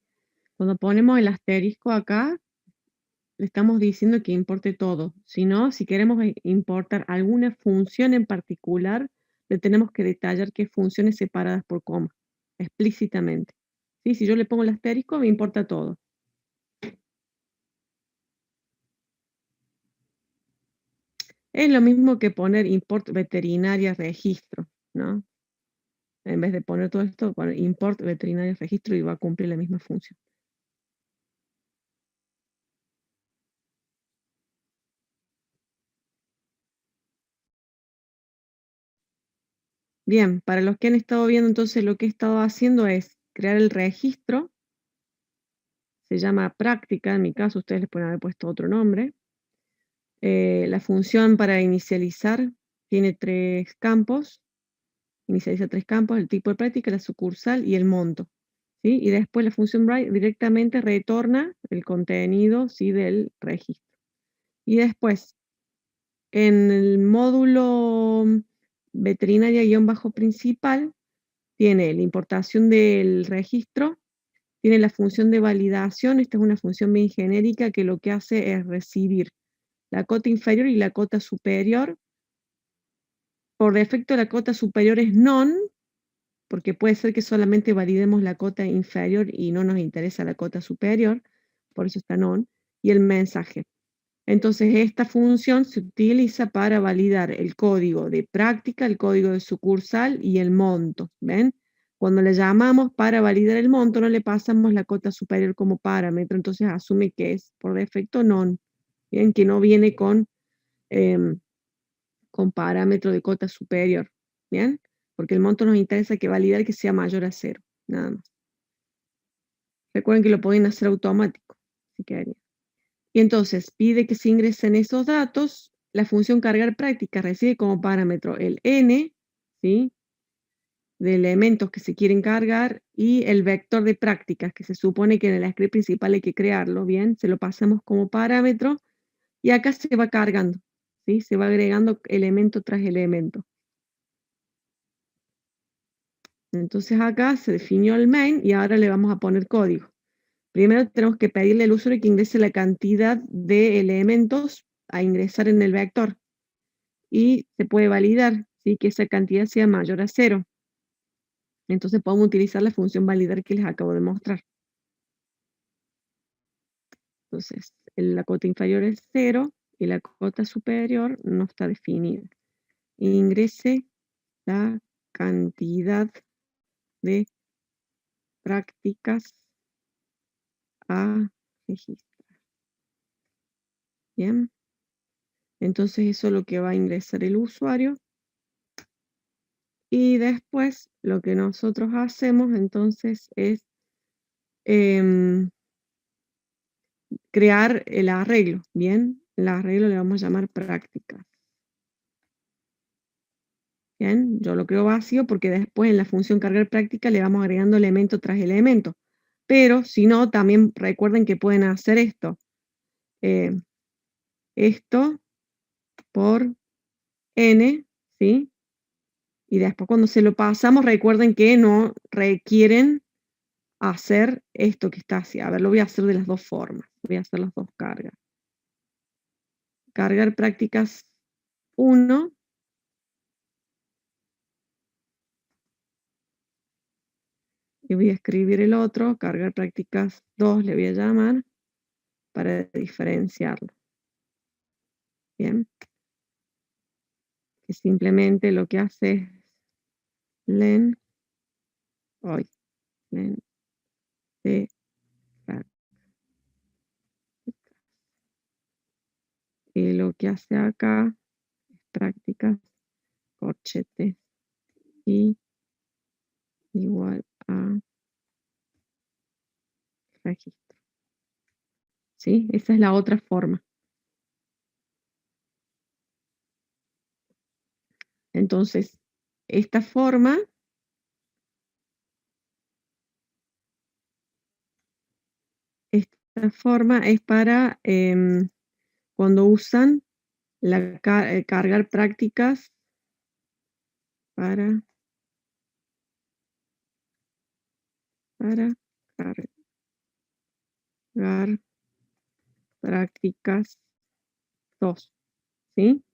cuando ponemos el asterisco acá, le estamos diciendo que importe todo. Si no, si queremos importar alguna función en particular, le tenemos que detallar qué funciones separadas por coma, explícitamente. ¿Sí? Si yo le pongo el asterisco, me importa todo. Es lo mismo que poner import veterinaria registro, ¿no? En vez de poner todo esto, poner import veterinaria registro y va a cumplir la misma función. Bien, para los que han estado viendo, entonces lo que he estado haciendo es crear el registro, se llama práctica, en mi caso ustedes les pueden haber puesto otro nombre. La función para inicializar tiene 3 campos, inicializa 3 campos, el tipo de práctica, la sucursal y el monto. ¿Sí? Y después la función write directamente retorna el contenido, ¿sí?, del registro. Y después, en el módulo veterinaria-principal, tiene la importación del registro, tiene la función de validación, esta es una función bien genérica que lo que hace es recibir la cota inferior y la cota superior. Por defecto la cota superior es none, porque puede ser que solamente validemos la cota inferior y no nos interesa la cota superior, por eso está none, y el mensaje. Entonces esta función se utiliza para validar el código de práctica, el código de sucursal y el monto, ¿ven? Cuando le llamamos para validar el monto, no le pasamos la cota superior como parámetro, entonces asume que es por defecto none, ¿bien? Que no viene em, con parámetro de cota superior, ¿bien? Porque el monto nos interesa que validar que sea mayor a 0, nada más. Recuerden que lo pueden hacer automático, si quieren. Y entonces pide que se ingresen esos datos, la función cargar práctica recibe como parámetro el n, ¿sí?, de elementos que se quieren cargar y el vector de prácticas, que se supone que en el script principal hay que crearlo, ¿bien? Se lo pasamos como parámetro y acá se va cargando, ¿sí? Se va agregando elemento tras elemento. Entonces acá se definió el main y ahora le vamos a poner código. Primero tenemos que pedirle al usuario que ingrese la cantidad de elementos a ingresar en el vector. Y se puede validar, ¿sí?, que esa cantidad sea mayor a 0. Entonces podemos utilizar la función validar que les acabo de mostrar. Entonces, la cota inferior es 0 y la cota superior no está definida. Ingrese la cantidad de prácticas a registrar. Bien. Entonces eso es lo que va a ingresar el usuario. Y después lo que nosotros hacemos entonces es crear el arreglo, ¿bien? El arreglo le vamos a llamar práctica. Bien, yo lo creo vacío porque después en la función cargar práctica le vamos agregando elemento tras elemento. Pero si no, también recuerden que pueden hacer esto. Esto por n, ¿sí? Y después cuando se lo pasamos, recuerden que no requieren hacer esto que está así. A ver, lo voy a hacer de las dos formas. Voy a hacer las dos cargas. Cargar prácticas 1. Y voy a escribir el otro, cargar prácticas 2 le voy a llamar, para diferenciarlo. Bien. Que simplemente lo que hace es len, len de prácticas. Y lo que hace acá es prácticas corchete y igual a registro. ¿Sí? Esa es la otra forma. Entonces, esta forma es para cuando usan cargar prácticas para cargar prácticas 2, ¿sí?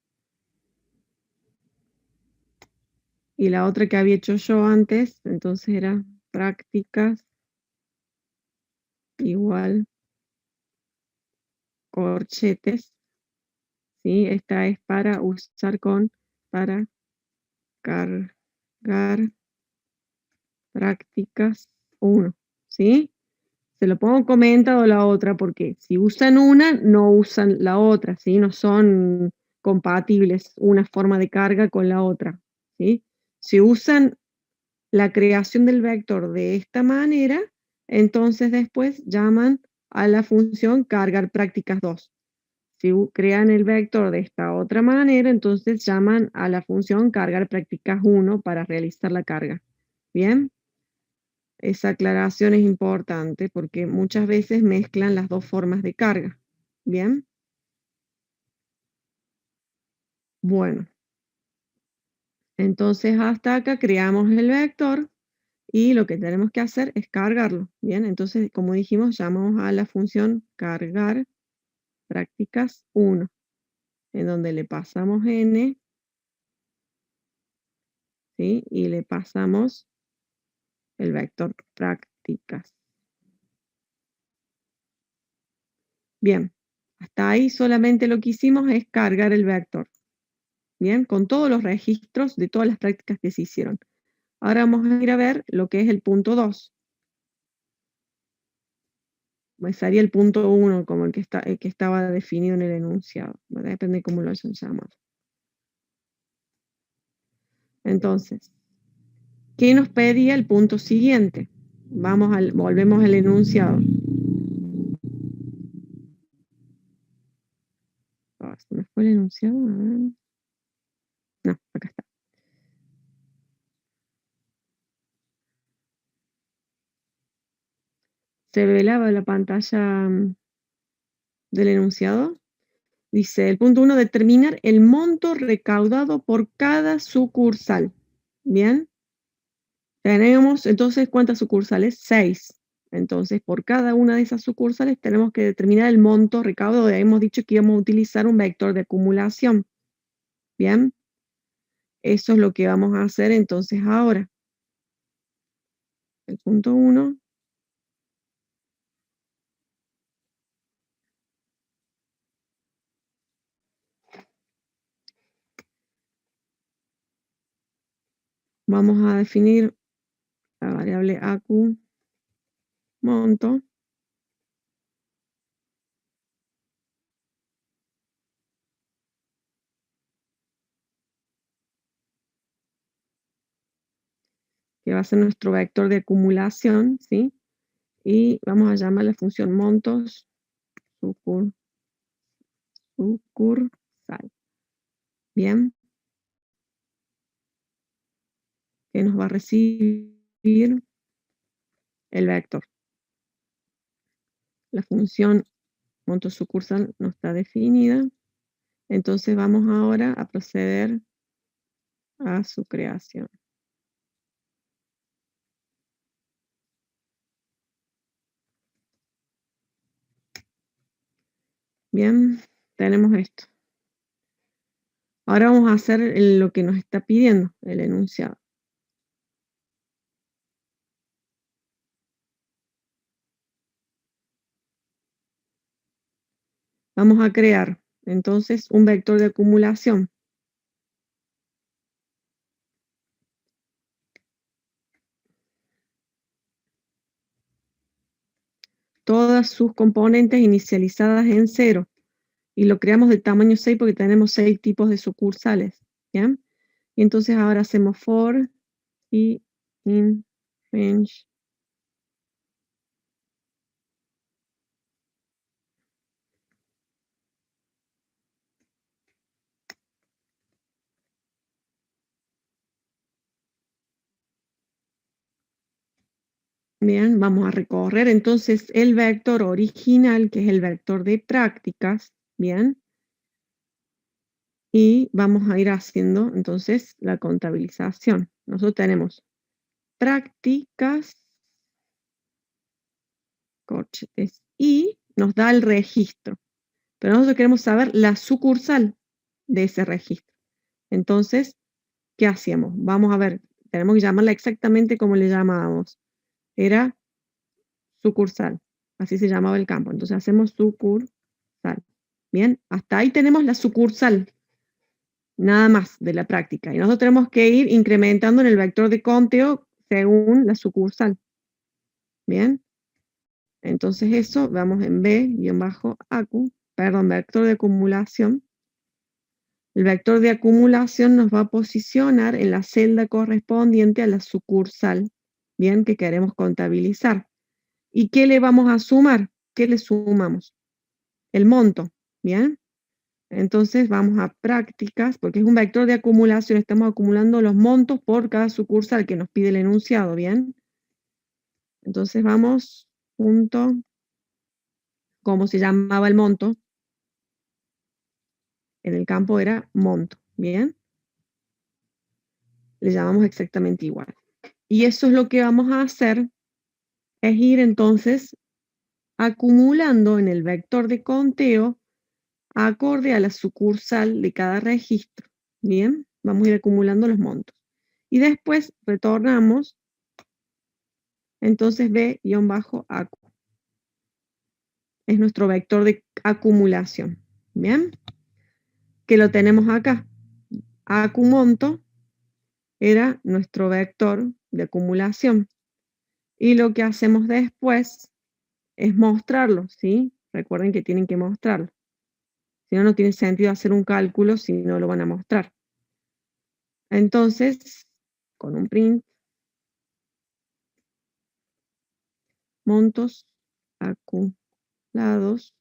Y la otra que había hecho yo antes, entonces era prácticas igual corchetes, ¿sí? Esta es para usar para cargar prácticas 1, ¿sí? Se lo pongo comentado la otra porque si usan una, no usan la otra, ¿sí? No son compatibles una forma de carga con la otra, ¿sí? Si usan la creación del vector de esta manera, entonces después llaman a la función cargar prácticas 2. Si crean el vector de esta otra manera, entonces llaman a la función cargar prácticas 1 para realizar la carga. ¿Bien? Esa aclaración es importante porque muchas veces mezclan las dos formas de carga. ¿Bien? Bueno, entonces hasta acá creamos el vector y lo que tenemos que hacer es cargarlo. Bien, entonces como dijimos, llamamos a la función cargar prácticas 1, en donde le pasamos n, ¿sí? Y le pasamos el vector prácticas. Bien, hasta ahí solamente lo que hicimos es cargar el vector. Bien, con todos los registros de todas las prácticas que se hicieron. Ahora vamos a ir a ver lo que es el punto 2. Sería el punto 1 como el que estaba definido en el enunciado. Depende de cómo lo hayan llamado. Entonces, ¿qué nos pedía el punto siguiente? Volvemos al enunciado. ¿Se me fue el enunciado? A ver. No, acá está. Se velaba la pantalla del enunciado. Dice, el punto 1, determinar el monto recaudado por cada sucursal. Bien. Tenemos entonces, ¿cuántas sucursales? 6. Entonces, por cada una de esas sucursales tenemos que determinar el monto recaudado. Hemos dicho que íbamos a utilizar un vector de acumulación. Bien. Eso es lo que vamos a hacer entonces ahora. El punto 1. Vamos a definir la variable acu monto. Que va a ser nuestro vector de acumulación, ¿sí? Y vamos a llamar la función montos sucursal. Bien. Que nos va a recibir el vector. La función monto sucursal no está definida. Entonces vamos ahora a proceder a su creación. Bien, tenemos esto. Ahora vamos a hacer lo que nos está pidiendo el enunciado. Vamos a crear entonces un vector de acumulación. Todas sus componentes inicializadas en 0. Y lo creamos de tamaño 6 porque tenemos 6 tipos de sucursales. ¿Bien? Y entonces ahora hacemos for y in range. Bien, vamos a recorrer entonces el vector original, que es el vector de prácticas. Bien. y vamos a ir haciendo entonces la contabilización. Nosotros tenemos prácticas, corchetes, y nos da el registro. Pero nosotros queremos saber la sucursal de ese registro. Entonces, ¿qué hacíamos? Vamos a ver, tenemos que llamarla exactamente como le llamábamos. Era sucursal, así se llamaba el campo. Entonces hacemos sucursal. Bien, hasta ahí tenemos la sucursal, nada más de la práctica. Y nosotros tenemos que ir incrementando en el vector de conteo según la sucursal. Bien, entonces eso, vamos en B-acu, perdón, vector de acumulación. El vector de acumulación nos va a posicionar en la celda correspondiente a la sucursal, bien, que queremos contabilizar. ¿Y qué le vamos a sumar? ¿Qué le sumamos? El monto, bien. Entonces vamos a prácticas, porque es un vector de acumulación, estamos acumulando los montos por cada sucursal que nos pide el enunciado, bien. Entonces vamos, punto, ¿cómo se llamaba el monto? En el campo era monto, bien. Le llamamos exactamente igual. Y eso es lo que vamos a hacer, es ir entonces acumulando en el vector de conteo acorde a la sucursal de cada registro. Bien, vamos a ir acumulando los montos. Y después retornamos, entonces B-acu. Es nuestro vector de acumulación. Bien, que lo tenemos acá. Acumonto era nuestro vector de acumulación. Y lo que hacemos después es mostrarlo, ¿sí? Recuerden que tienen que mostrarlo. Si no, no tiene sentido hacer un cálculo si no lo van a mostrar. Entonces, con un print, montos acumulados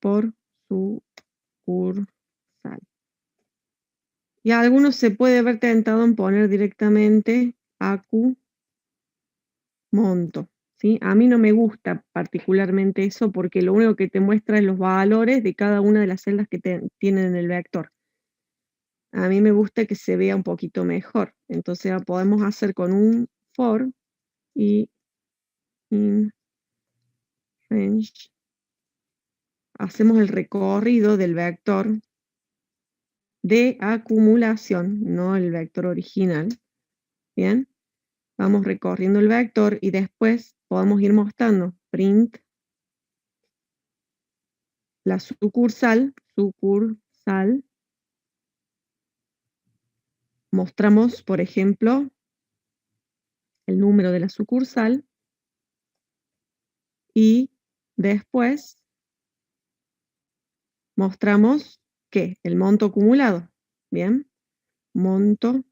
por sucursal. Y a algunos se puede ver tentado en poner directamente acu monto, ¿sí? A mí no me gusta particularmente eso porque lo único que te muestra es los valores de cada una de las celdas que tienen en el vector. A mí me gusta que se vea un poquito mejor. Entonces lo podemos hacer con un for y in range. Hacemos el recorrido del vector de acumulación, no el vector original. Bien, vamos recorriendo el vector y después podemos ir mostrando print la sucursal, mostramos, por ejemplo, el número de la sucursal y después mostramos ¿qué? El monto acumulado. Bien, monto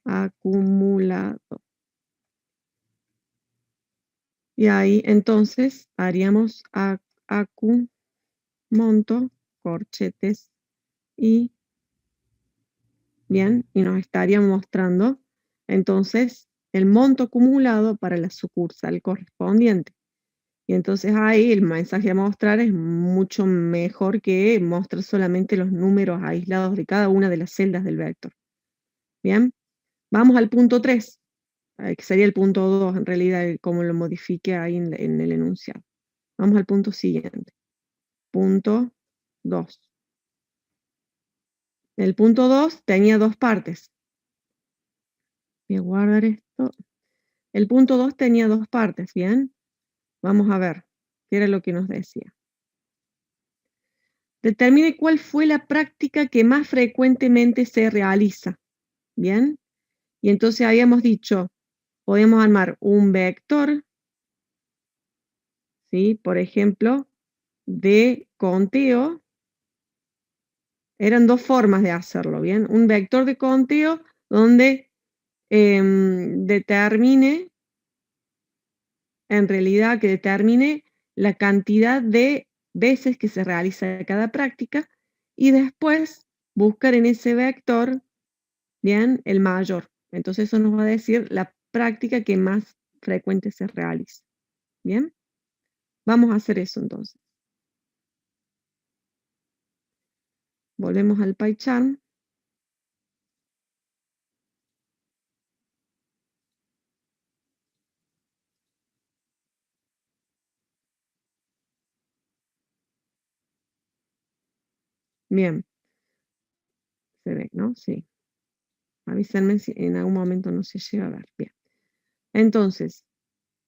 acumulado. Y ahí entonces haríamos acu monto, corchetes y bien, y nos estaría mostrando entonces el monto acumulado para la sucursal correspondiente. Y entonces ahí el mensaje a mostrar es mucho mejor que mostrar solamente los números aislados de cada una de las celdas del vector. Bien, vamos al punto 3, que sería el punto 2 en realidad, como lo modifique ahí en el enunciado. Vamos al punto siguiente. Punto 2. El punto 2 tenía dos partes. Voy a guardar esto. El punto 2 tenía dos partes, ¿bien? Vamos a ver qué era lo que nos decía. Determine cuál fue la práctica que más frecuentemente se realiza, ¿bien? Y entonces habíamos dicho, podemos armar un vector, ¿sí? Por ejemplo, de conteo. Eran dos formas de hacerlo, ¿bien? Un vector de conteo donde determine, en realidad que determine la cantidad de veces que se realiza cada práctica y después buscar en ese vector, bien, el mayor. Entonces eso nos va a decir la práctica que más frecuente se realiza. Bien, vamos a hacer eso entonces. Volvemos al PyCharm. Bien, se ve, ¿no? Sí. Avísenme si en algún momento no se llega a ver. Bien. Entonces,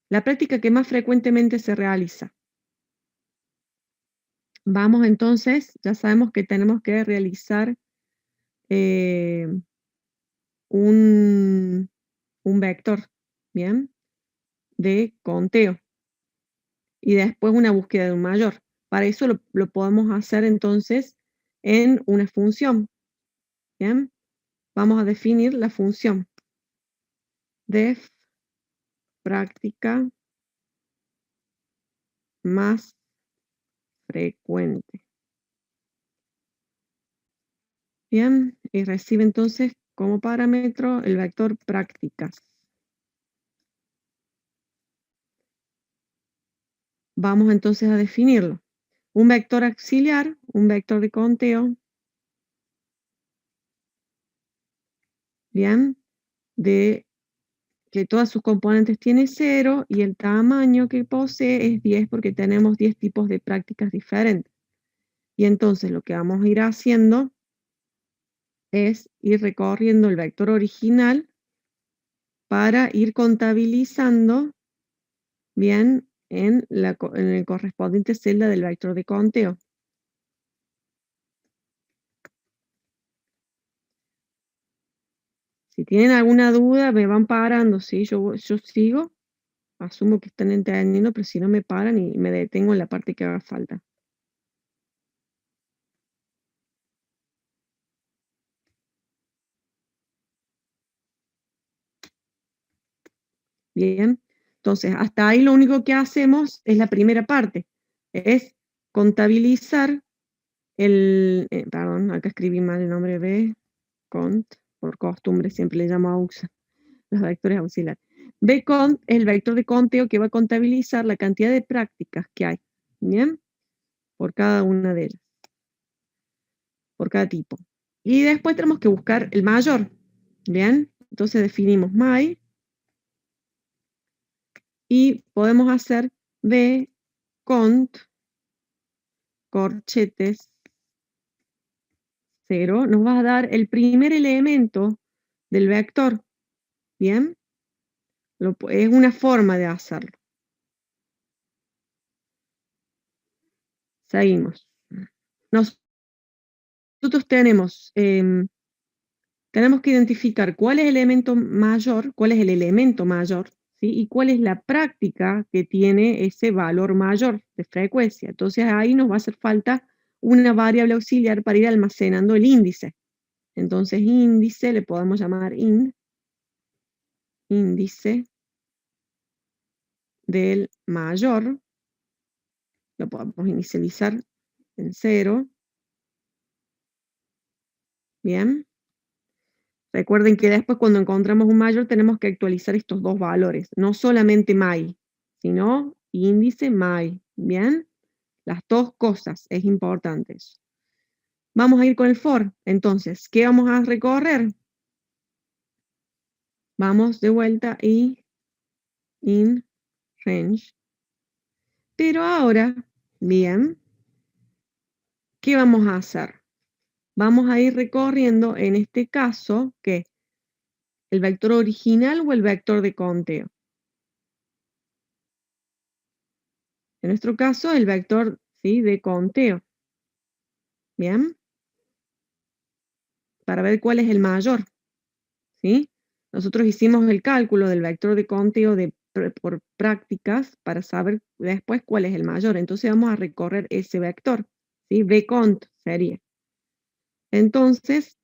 la práctica que más frecuentemente se realiza. Vamos entonces, ya sabemos que tenemos que realizar eh, un vector, ¿bien? De conteo. Y después una búsqueda de un mayor. Para eso lo podemos hacer entonces en una función, ¿bien? Vamos a definir la función def práctica más frecuente. Bien, y recibe entonces como parámetro el vector prácticas. Vamos entonces a definirlo. Un vector auxiliar, un vector de conteo, bien, de que todas sus componentes tiene 0 y el tamaño que posee es 10 porque tenemos 10 tipos de prácticas diferentes. Y entonces lo que vamos a ir haciendo es ir recorriendo el vector original para ir contabilizando bien en el correspondiente celda del vector de conteo. Si tienen alguna duda, me van parando, ¿sí? Yo sigo, asumo que están entendiendo, pero si no me paran y me detengo en la parte que haga falta. Bien, entonces hasta ahí lo único que hacemos es la primera parte, es contabilizar perdón, acá escribí mal el nombre de cont, por costumbre siempre le llamo aux, los vectores auxiliares. Bcont es el vector de conteo que va a contabilizar la cantidad de prácticas que hay, ¿bien? Por cada una de ellas, por cada tipo. Y después tenemos que buscar el mayor, ¿bien? Entonces definimos my y podemos hacer bcont corchetes 0, nos va a dar el primer elemento del vector, ¿bien? Es una forma de hacerlo. Seguimos. Nosotros tenemos que identificar cuál es el elemento mayor, ¿sí? Y cuál es la práctica que tiene ese valor mayor de frecuencia. Entonces ahí nos va a hacer falta una variable auxiliar para ir almacenando el índice. Entonces índice le podemos llamar índice del mayor, lo podemos inicializar en 0, bien. Recuerden que después cuando encontramos un mayor tenemos que actualizar estos dos valores, no solamente my, sino índice my, bien. Las dos cosas, es importante eso. Vamos a ir con el for, entonces, ¿qué vamos a recorrer? Vamos de vuelta y in range. Pero ahora, bien, ¿qué vamos a hacer? Vamos a ir recorriendo, en este caso, ¿qué? ¿El vector original o el vector de conteo? En nuestro caso, el vector, ¿sí?, de conteo. ¿Bien? Para ver cuál es el mayor. ¿Sí? Nosotros hicimos el cálculo del vector de conteo por prácticas para saber después cuál es el mayor. Entonces vamos a recorrer ese vector. ¿Sí? Bcont sería. Entonces,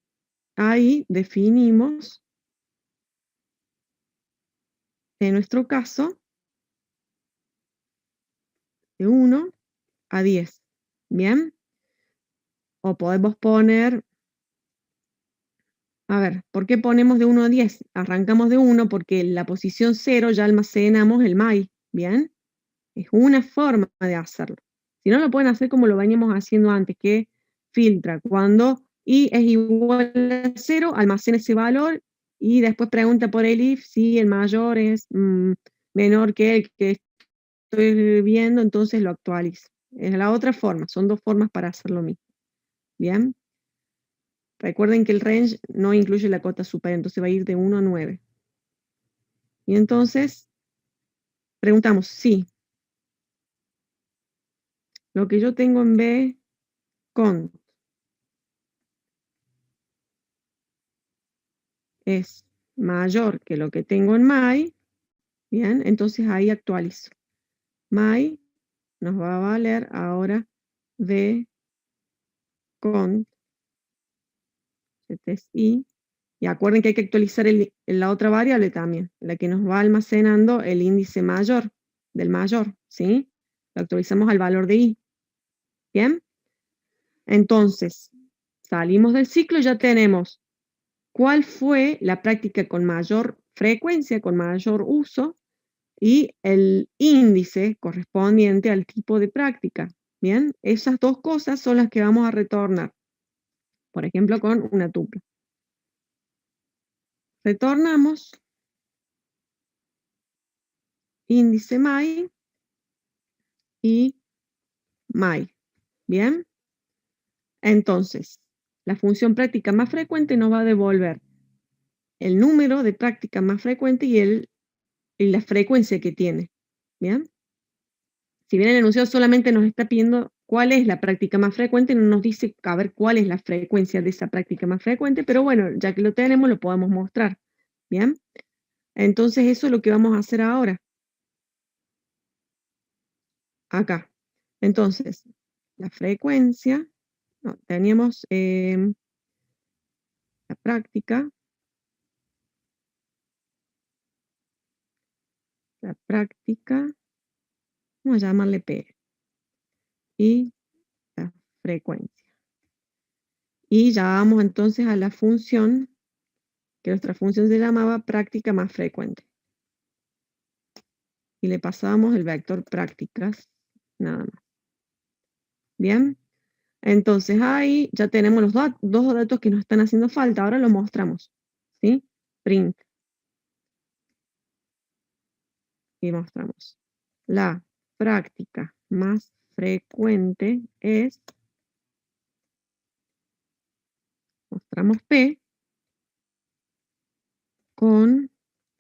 ahí definimos, en nuestro caso, de 1 a 10. ¿Bien? O podemos poner, a ver, ¿por qué ponemos de 1 a 10? Arrancamos de 1 porque en la posición 0 ya almacenamos el my, ¿bien? Es una forma de hacerlo. Si no, lo pueden hacer como lo veníamos haciendo antes, que filtra. Cuando i es igual a 0, almacena ese valor y después pregunta por el if si el mayor es menor que el que estoy viendo, entonces lo actualizo. Es la otra forma, son dos formas para hacer lo mismo. ¿Bien? Recuerden que el range no incluye la cota superior, entonces va a ir de 1 a 9. Y entonces, preguntamos, sí, lo que yo tengo en B con es mayor que lo que tengo en my, bien, entonces ahí actualizo. My nos va a valer ahora B con este es i, y acuerden que hay que actualizar la otra variable también, la que nos va almacenando el índice mayor, del mayor, ¿sí? Lo actualizamos al valor de i, ¿bien? Entonces, salimos del ciclo y ya tenemos cuál fue la práctica con mayor frecuencia, con mayor uso, y el índice correspondiente al tipo de práctica. Bien, esas dos cosas son las que vamos a retornar. Por ejemplo, con una tupla. Retornamos índice my y my. Bien, entonces, la función práctica más frecuente nos va a devolver el número de práctica más frecuente y la frecuencia que tiene. Bien. Si bien el enunciado solamente nos está pidiendo cuál es la práctica más frecuente, no nos dice a ver cuál es la frecuencia de esa práctica más frecuente, pero bueno, ya que lo tenemos, lo podemos mostrar. ¿Bien? Entonces eso es lo que vamos a hacer ahora. Acá. Entonces, la frecuencia, no, teníamos la práctica, vamos a llamarle P, y la frecuencia. Y ya vamos entonces a la función, que nuestra función se llamaba práctica más frecuente. Y le pasamos el vector prácticas, nada más. Bien, entonces ahí ya tenemos los dos datos que nos están haciendo falta, ahora lo mostramos, ¿sí? Print. Y mostramos. La práctica más frecuente es, mostramos P, con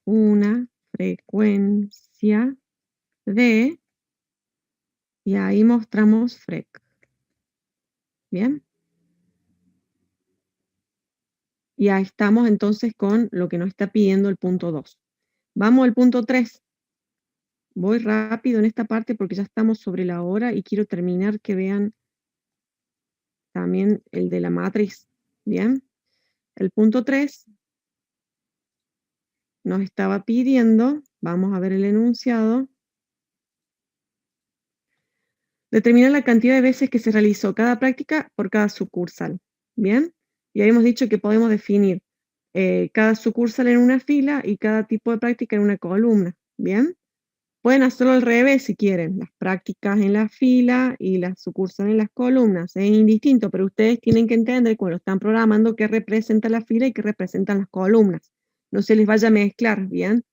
una frecuencia de, y ahí mostramos frec. Bien. Y ahí estamos entonces con lo que nos está pidiendo el punto 2. Vamos al punto 3. Voy rápido en esta parte porque ya estamos sobre la hora y quiero terminar que vean también el de la matriz. Bien. El punto 3 nos estaba pidiendo, vamos a ver el enunciado, determinar la cantidad de veces que se realizó cada práctica por cada sucursal. Bien. Y habíamos dicho que podemos definir cada sucursal en una fila y cada tipo de práctica en una columna. Bien. Pueden hacerlo al revés si quieren, las prácticas en la fila y las sucursales en las columnas, es indistinto, pero ustedes tienen que entender cuando están programando qué representa la fila y qué representan las columnas. No se les vaya a mezclar, ¿bien?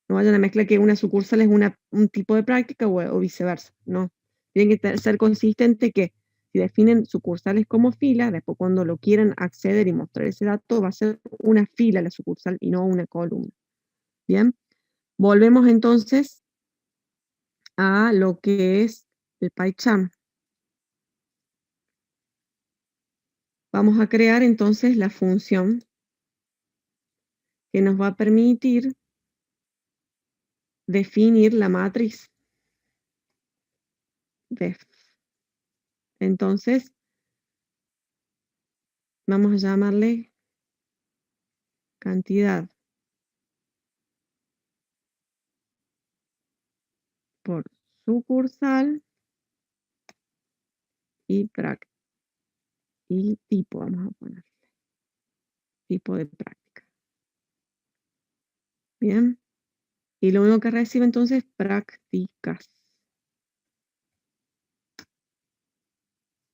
No vayan a mezclar que una sucursal es un tipo de práctica o viceversa, no. Tienen que ser consistentes que si definen sucursales como fila, después cuando lo quieran acceder y mostrar ese dato, va a ser una fila la sucursal y no una columna. ¿Bien? Volvemos entonces a lo que es el PyCharm. Vamos a crear entonces la función que nos va a permitir definir la matriz def. Entonces, vamos a llamarle cantidad por sucursal y tipo, vamos a poner tipo de práctica. Bien. Y lo único que recibe entonces prácticas.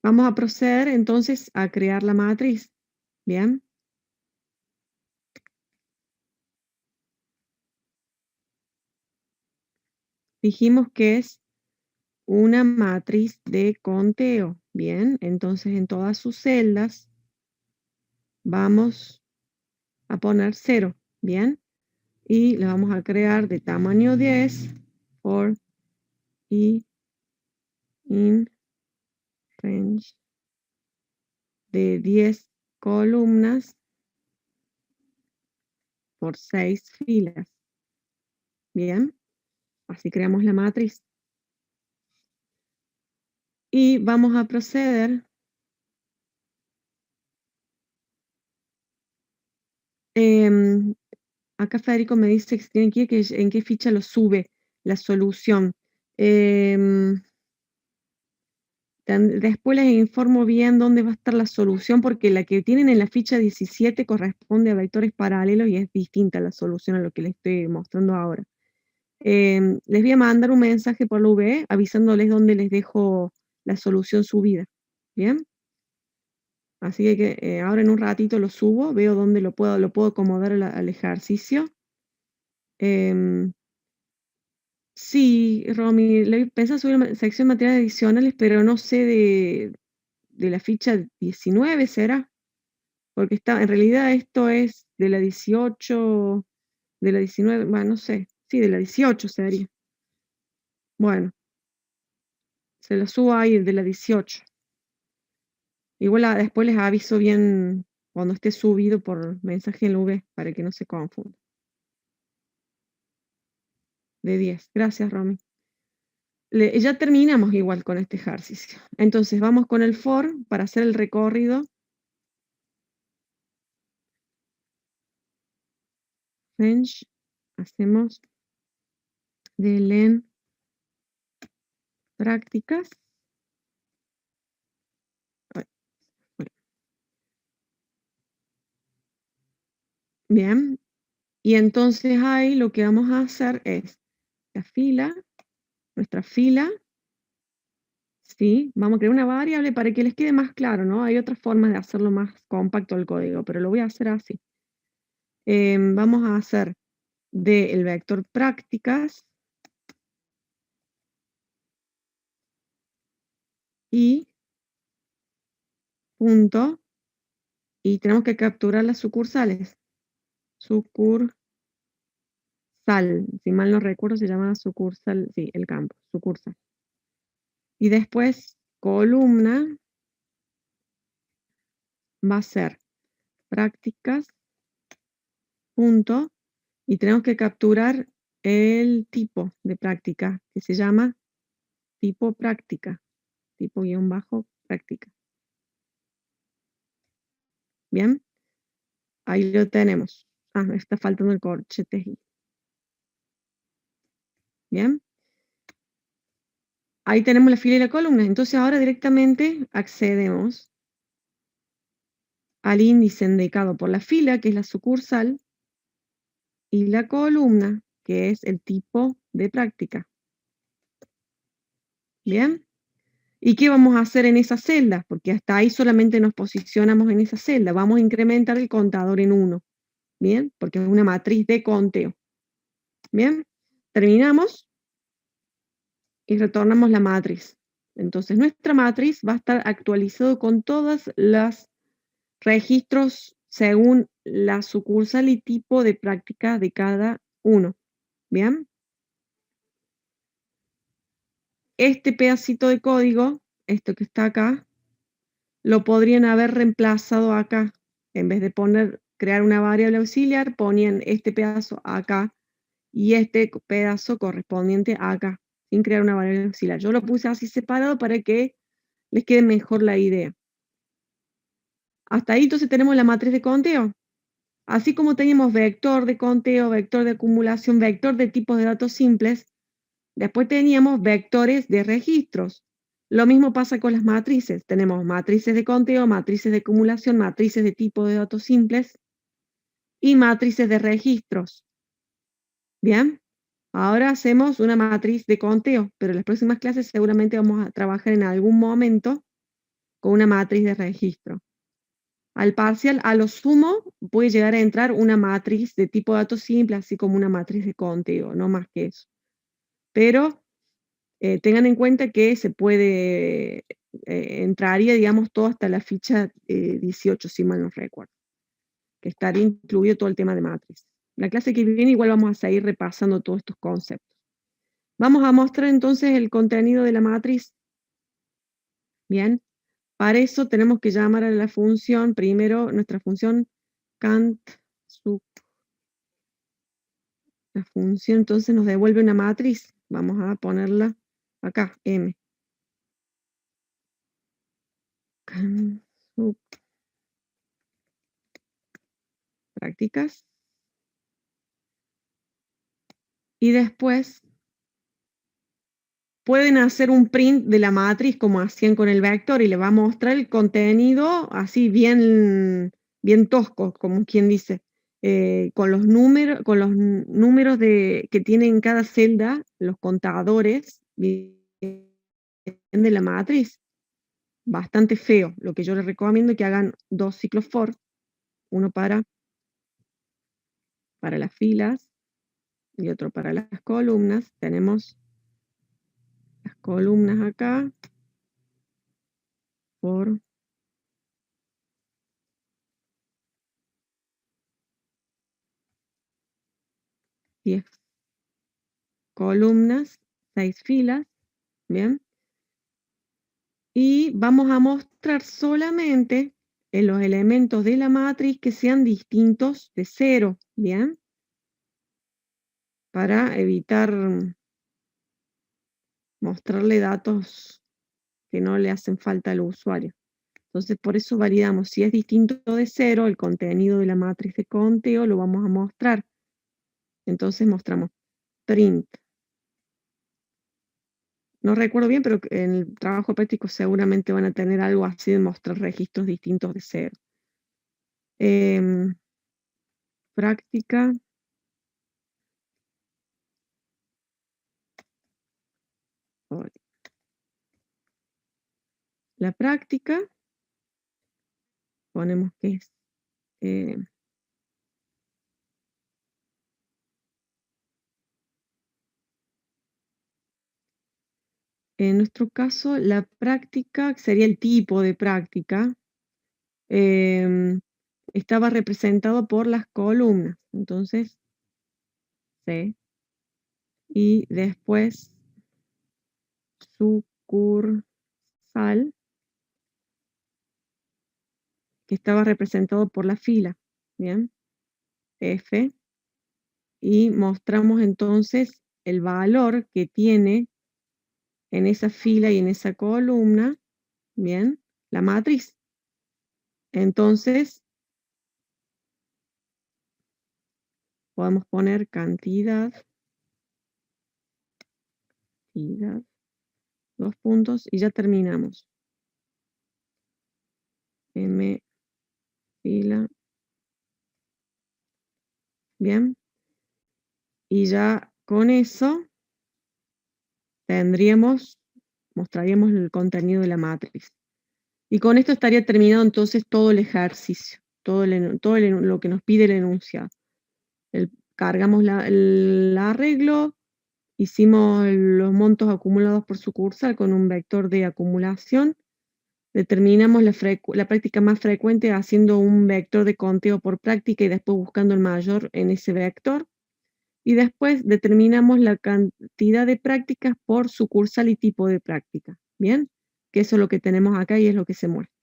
Vamos a proceder entonces a crear la matriz. Bien. Dijimos que es una matriz de conteo. Bien, entonces en todas sus celdas vamos a poner 0. Bien, y la vamos a crear de tamaño 10 for i in range de 10 columnas por 6 filas. Bien, así creamos la matriz. Y vamos a proceder acá Federico me dice que se tiene que ir, que en qué ficha lo sube la solución. Después les informo bien dónde va a estar la solución, porque la que tienen en la ficha 17 corresponde a vectores paralelos y es distinta la solución a lo que les estoy mostrando ahora. Les voy a mandar un mensaje por la UV avisándoles dónde les dejo la solución subida. ¿Bien? Así que ahora en un ratito lo subo, veo dónde lo puedo acomodar al ejercicio. Sí, Romy, pensé subir una sección de materiales adicionales, pero no sé de la ficha 19, ¿será? Porque en realidad esto es de la 18, de la 19, bueno, no sé, sí, de la 18 sería. Bueno, se lo subo ahí, el de la 18. Igual después les aviso bien cuando esté subido por mensaje en la V, para que no se confunda. De 10. Gracias, Romy. Ya terminamos igual con este ejercicio. Entonces vamos con el for para hacer el recorrido. Range, hacemos de len prácticas. Bien, y entonces ahí lo que vamos a hacer es la fila, nuestra fila, ¿sí? Vamos a crear una variable para que les quede más claro, ¿no? Hay otras formas de hacerlo más compacto el código, pero lo voy a hacer así. Vamos a hacer del vector prácticas y punto, y tenemos que capturar las sucursales. Sucursal, si mal no recuerdo se llama sucursal, sí, el campo, sucursal. Y después columna va a ser prácticas, punto, y tenemos que capturar el tipo de práctica, que se llama tipo práctica, tipo guión bajo práctica. Bien, ahí lo tenemos. Ah, me está faltando el corchete. Bien. Ahí tenemos la fila y la columna. Entonces ahora directamente accedemos al índice indicado por la fila, que es la sucursal, y la columna, que es el tipo de práctica. ¿Bien? ¿Y qué vamos a hacer en esa celda? Porque hasta ahí solamente nos posicionamos en esa celda. Vamos a incrementar el contador en 1. ¿Bien? Porque es una matriz de conteo. ¿Bien? Terminamos y retornamos la matriz. Entonces nuestra matriz va a estar actualizado con todos los registros según la sucursal y tipo de práctica de cada uno. ¿Bien? Este pedacito de código, esto que está acá, lo podrían haber reemplazado acá. En vez de crear una variable auxiliar, ponían este pedazo acá y este pedazo correspondiente acá, sin crear una variable auxiliar. Yo lo puse así separado para que les quede mejor la idea. Hasta ahí entonces tenemos la matriz de conteo. Así como teníamos vector de conteo, vector de acumulación, vector de tipos de datos simples, después teníamos vectores de registros. Lo mismo pasa con las matrices. Tenemos matrices de conteo, matrices de acumulación, matrices de tipo de datos simples y matrices de registros. Bien, ahora hacemos una matriz de conteo, pero en las próximas clases seguramente vamos a trabajar en algún momento con una matriz de registro. Al parcial, a lo sumo, puede llegar a entrar una matriz de tipo datos simple, así como una matriz de conteo, no más que eso. Pero tengan en cuenta que se puede, entraría, digamos, todo hasta la ficha 18, si mal no recuerdo, que estaría incluido todo el tema de matriz. La clase que viene igual vamos a seguir repasando todos estos conceptos. Vamos a mostrar entonces el contenido de la matriz. Bien, para eso tenemos que llamar a la función, primero nuestra función cant sub. La función entonces nos devuelve una matriz. Vamos a ponerla acá, M. Cant sub prácticas. Y después pueden hacer un print de la matriz como hacían con el vector y le va a mostrar el contenido así bien, bien tosco, como quien dice, con los números que tiene en cada celda, los contadores de la matriz. Bastante feo. Lo que yo les recomiendo es que hagan 2 ciclos for, uno para las filas y otro para las columnas. Tenemos las columnas acá, por 10 columnas, 6 filas, ¿bien? Y vamos a mostrar solamente en los elementos de la matriz que sean distintos de 0, ¿bien? Para evitar mostrarle datos que no le hacen falta al usuario. Entonces, por eso validamos. Si es distinto de 0, el contenido de la matriz de conteo lo vamos a mostrar. Entonces mostramos print. No recuerdo bien, pero en el trabajo práctico seguramente van a tener algo así de mostrar registros distintos de 0. Práctica. La práctica, ponemos que es en nuestro caso, la práctica sería el tipo de práctica, estaba representado por las columnas. Entonces, C. Y después, sucursal, que estaba representado por la fila. Bien, F. Y mostramos entonces el valor que tiene en esa fila y en esa columna, bien, la matriz. Entonces, podemos poner cantidad, 2 puntos, y ya terminamos. M, fila. Bien. Y ya con eso mostraríamos el contenido de la matriz. Y con esto estaría terminado entonces todo el ejercicio, todo lo que nos pide el enunciado. Cargamos el arreglo, hicimos los montos acumulados por sucursal con un vector de acumulación, determinamos la práctica más frecuente haciendo un vector de conteo por práctica y después buscando el mayor en ese vector, y después determinamos la cantidad de prácticas por sucursal y tipo de práctica, ¿bien? Que eso es lo que tenemos acá y es lo que se muestra.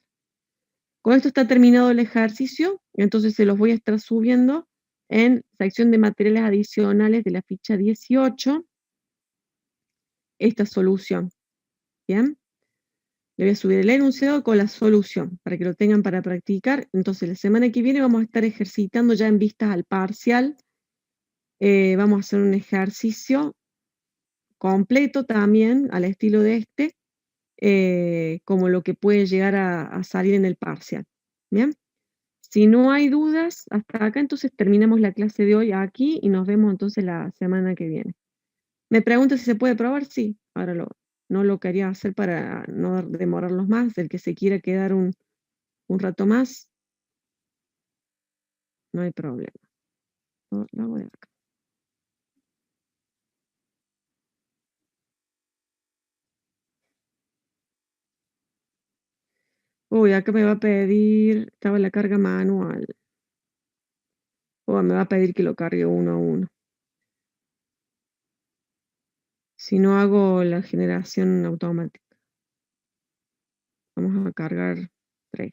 Con esto está terminado el ejercicio, entonces se los voy a estar subiendo en sección de materiales adicionales de la ficha 18, esta solución, ¿bien? Le voy a subir el enunciado con la solución, para que lo tengan para practicar. Entonces la semana que viene vamos a estar ejercitando ya en vistas al parcial, vamos a hacer un ejercicio completo también, al estilo de este, como lo que puede llegar a salir en el parcial, ¿bien? Si no hay dudas hasta acá, entonces terminamos la clase de hoy aquí y nos vemos entonces la semana que viene. ¿Me pregunta si se puede probar? Sí, ahora lo no lo quería hacer para no demorarlos más. El que se quiera quedar un rato más, no hay problema. Lo hago de acá. Uy, acá me va a pedir, estaba la carga manual. O me va a pedir que lo cargue uno a uno. Si no hago la generación automática. Vamos a cargar 3.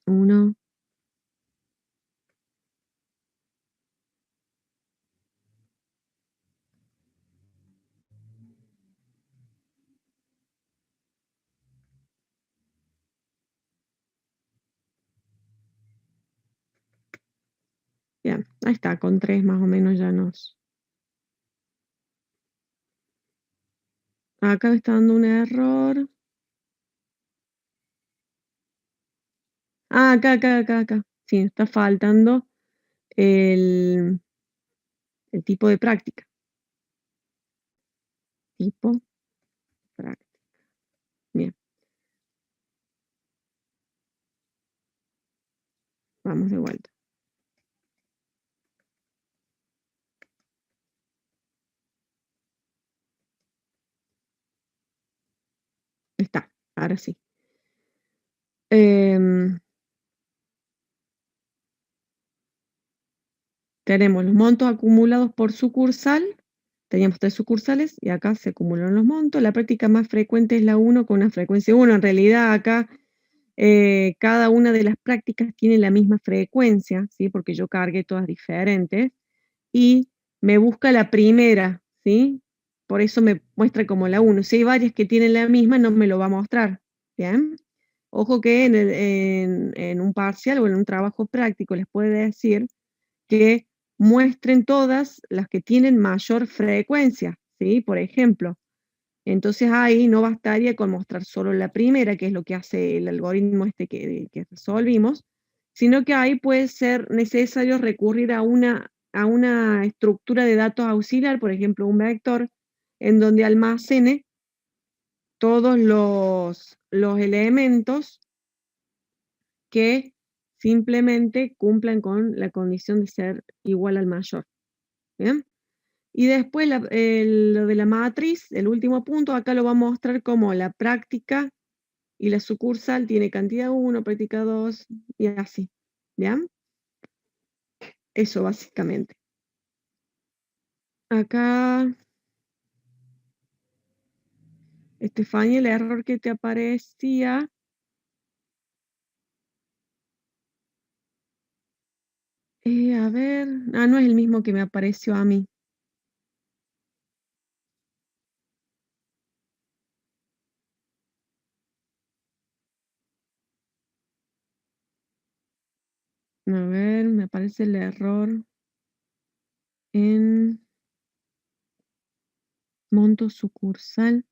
1. Bien, ahí está, con 3 más o menos ya nos... Acá me está dando un error. Ah, acá. Sí, está faltando el tipo de práctica. Tipo práctica. Bien, vamos de vuelta. Está, ahora sí. Tenemos los montos acumulados por sucursal. Teníamos 3 sucursales y acá se acumularon los montos. La práctica más frecuente es la 1 con una frecuencia 1. En realidad acá cada una de las prácticas tiene la misma frecuencia, ¿sí? Porque yo cargué todas diferentes y me busca la primera, ¿sí? Por eso me muestra como la 1. Si hay varias que tienen la misma, no me lo va a mostrar, ¿bien? Ojo que en un parcial o en un trabajo práctico les puede decir que muestren todas las que tienen mayor frecuencia, ¿sí? Por ejemplo, entonces ahí no bastaría con mostrar solo la primera, que es lo que hace el algoritmo este que resolvimos, sino que ahí puede ser necesario recurrir a una estructura de datos auxiliar, por ejemplo, un vector, en donde almacene todos los elementos que simplemente cumplan con la condición de ser igual al mayor. ¿Bien? Y después lo de la matriz, el último punto, acá lo va a mostrar como la práctica y la sucursal tiene cantidad 1, práctica 2 y así. ¿Bien? Eso básicamente. Acá, Estefanía, el error que te aparecía, a ver, no es el mismo que me apareció a mí. A ver, me aparece el error en monto sucursal.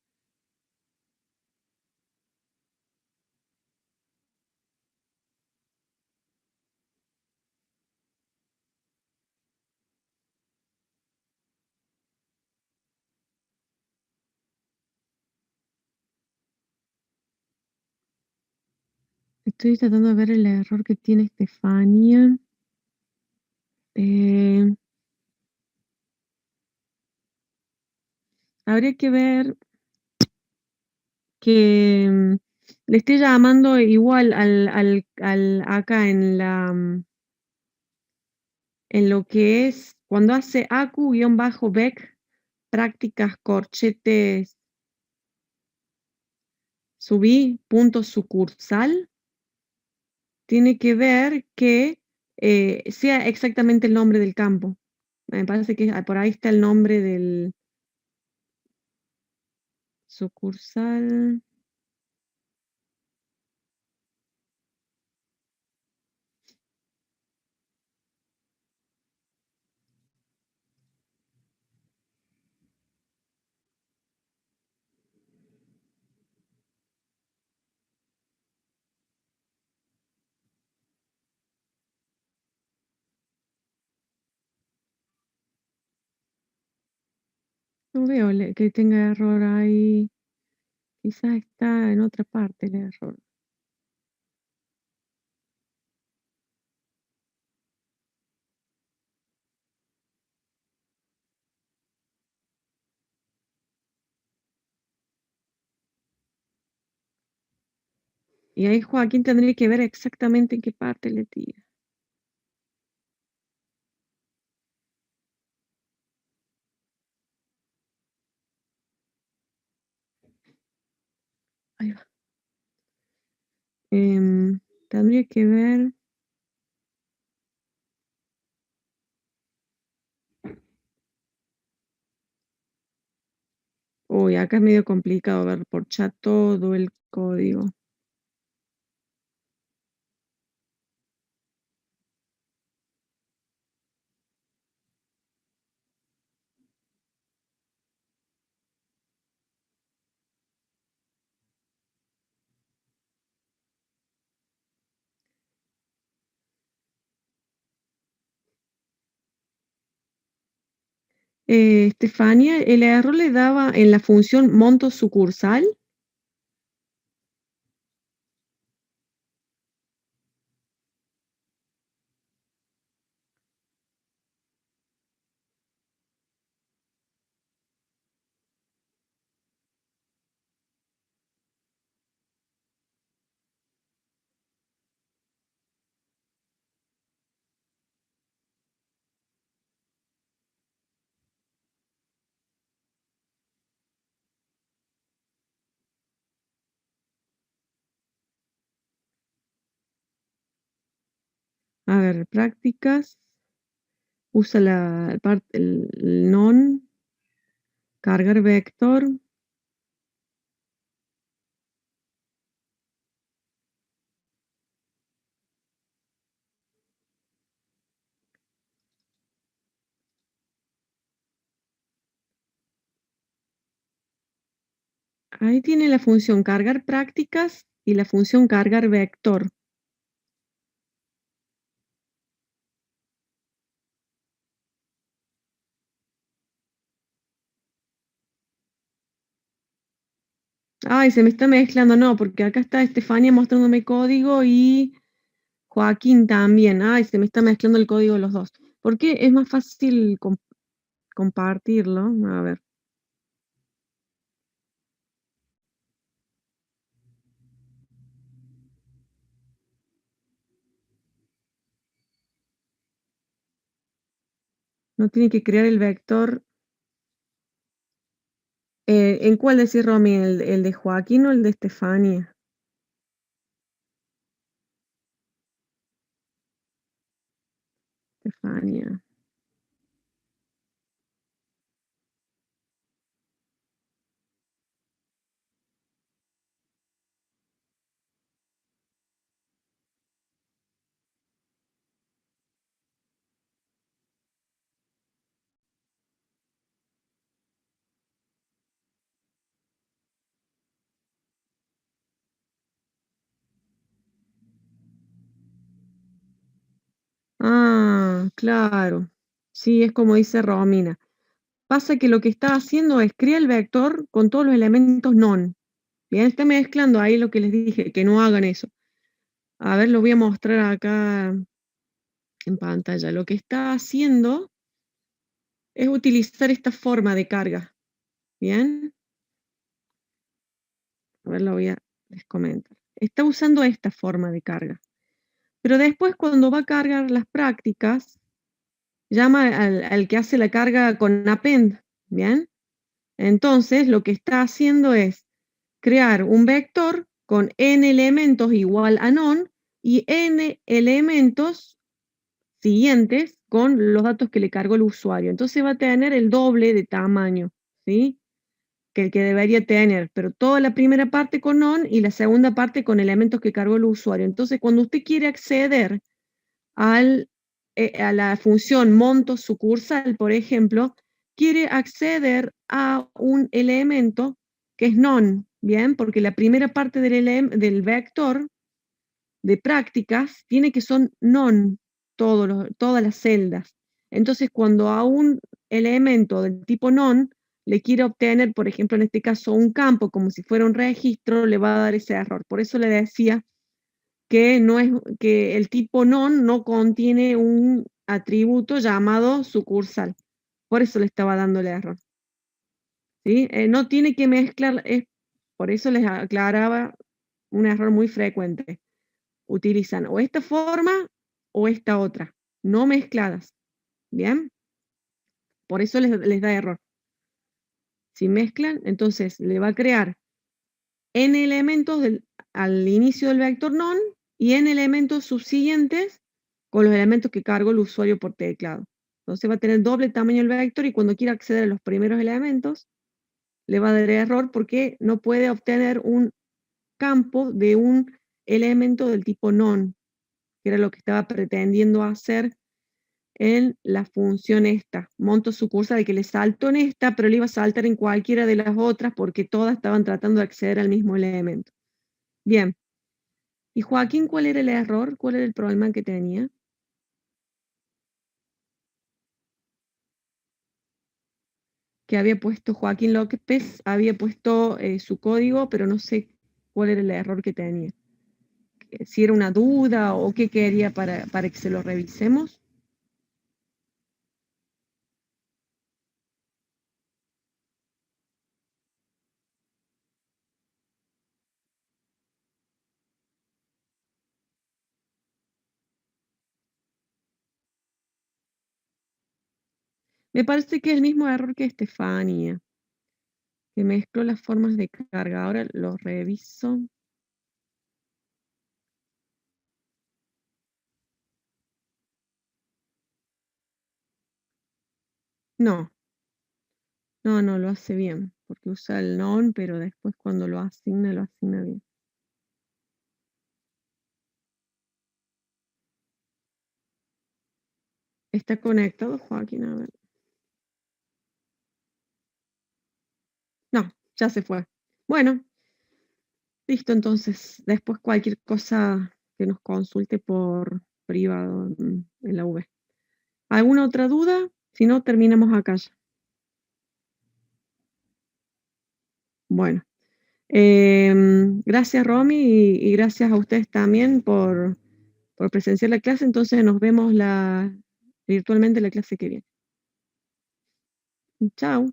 Estoy tratando de ver el error que tiene Estefanía. Eh, Habría que ver que le esté llamando igual acá en lo que es cuando hace acu-bec prácticas corchetes subí punto sucursal, tiene que ver que sea exactamente el nombre del campo. Me parece que por ahí está el nombre del sucursal. No veo que tenga error ahí. Quizás está en otra parte el error. Y ahí Joaquín tendría que ver exactamente en qué parte le tira. Ahí va. Tendría que ver. Uy, acá es medio complicado ver por chat todo el código. Estefanía, el error le daba en la función monto sucursal. A ver, prácticas. Usa la parte, el non, cargar vector. Ahí tiene la función cargar prácticas y la función cargar vector. Ay, se me está mezclando, no, porque acá está Estefania mostrándome código y Joaquín también. Ay, se me está mezclando el código de los dos. ¿Por qué es más fácil compartirlo? A ver. No tiene que crear el vector. ¿En cuál decís, Romy? ¿El de Joaquín o el de Estefania? Estefania. Ah, claro. Sí, es como dice Romina. Pasa que lo que está haciendo es crear el vector con todos los elementos non. Bien, está mezclando ahí lo que les dije, que no hagan eso. A ver, lo voy a mostrar acá en pantalla. Lo que está haciendo es utilizar esta forma de carga. Bien, a ver, les comento. Está usando esta forma de carga. Pero después cuando va a cargar las prácticas, llama al que hace la carga con append. Bien, entonces lo que está haciendo es crear un vector con n elementos igual a non y n elementos siguientes con los datos que le cargó el usuario. Entonces va a tener el doble de tamaño, ¿sí? Que el que debería tener, pero toda la primera parte con non y la segunda parte con elementos que cargó el usuario. Entonces, cuando usted quiere acceder a la función monto sucursal, por ejemplo, quiere acceder a un elemento que es non, ¿bien? Porque la primera parte del vector de prácticas tiene que son non, todas las celdas. Entonces, cuando a un elemento del tipo non le quiere obtener, por ejemplo, en este caso, un campo como si fuera un registro, le va a dar ese error. Por eso le decía que no es que el tipo non no contiene un atributo llamado sucursal. Por eso le estaba dando el error. ¿Sí? No tiene que mezclar, por eso les aclaraba un error muy frecuente. Utilizan o esta forma o esta otra, no mezcladas. ¿Bien? Por eso les da error. Si mezclan, entonces le va a crear n elementos al inicio del vector non y n elementos subsiguientes con los elementos que cargó el usuario por teclado. Entonces va a tener doble tamaño el vector y cuando quiera acceder a los primeros elementos, le va a dar error porque no puede obtener un campo de un elemento del tipo non, que era lo que estaba pretendiendo hacer en la función esta, monto sucursal, que le saltó en esta, pero le iba a saltar en cualquiera de las otras porque todas estaban tratando de acceder al mismo elemento. Bien. ¿Y Joaquín cuál era el error? ¿Cuál era el problema que tenía? Que había puesto Joaquín López, había puesto su código, pero no sé cuál era el error que tenía. Si era una duda o qué quería para que se lo revisemos. Me parece que es el mismo error que Estefanía, que mezcló las formas de carga. Ahora lo reviso. No, no, lo hace bien, porque usa el non, pero después cuando lo asigna bien. ¿Está conectado, Joaquín? A ver. No, ya se fue. Bueno, listo, entonces, después cualquier cosa que nos consulte por privado en la V. ¿Alguna otra duda? Si no, terminamos acá ya. Bueno, gracias Romy y gracias a ustedes también por presenciar la clase. Entonces nos vemos virtualmente la clase que viene. Chao.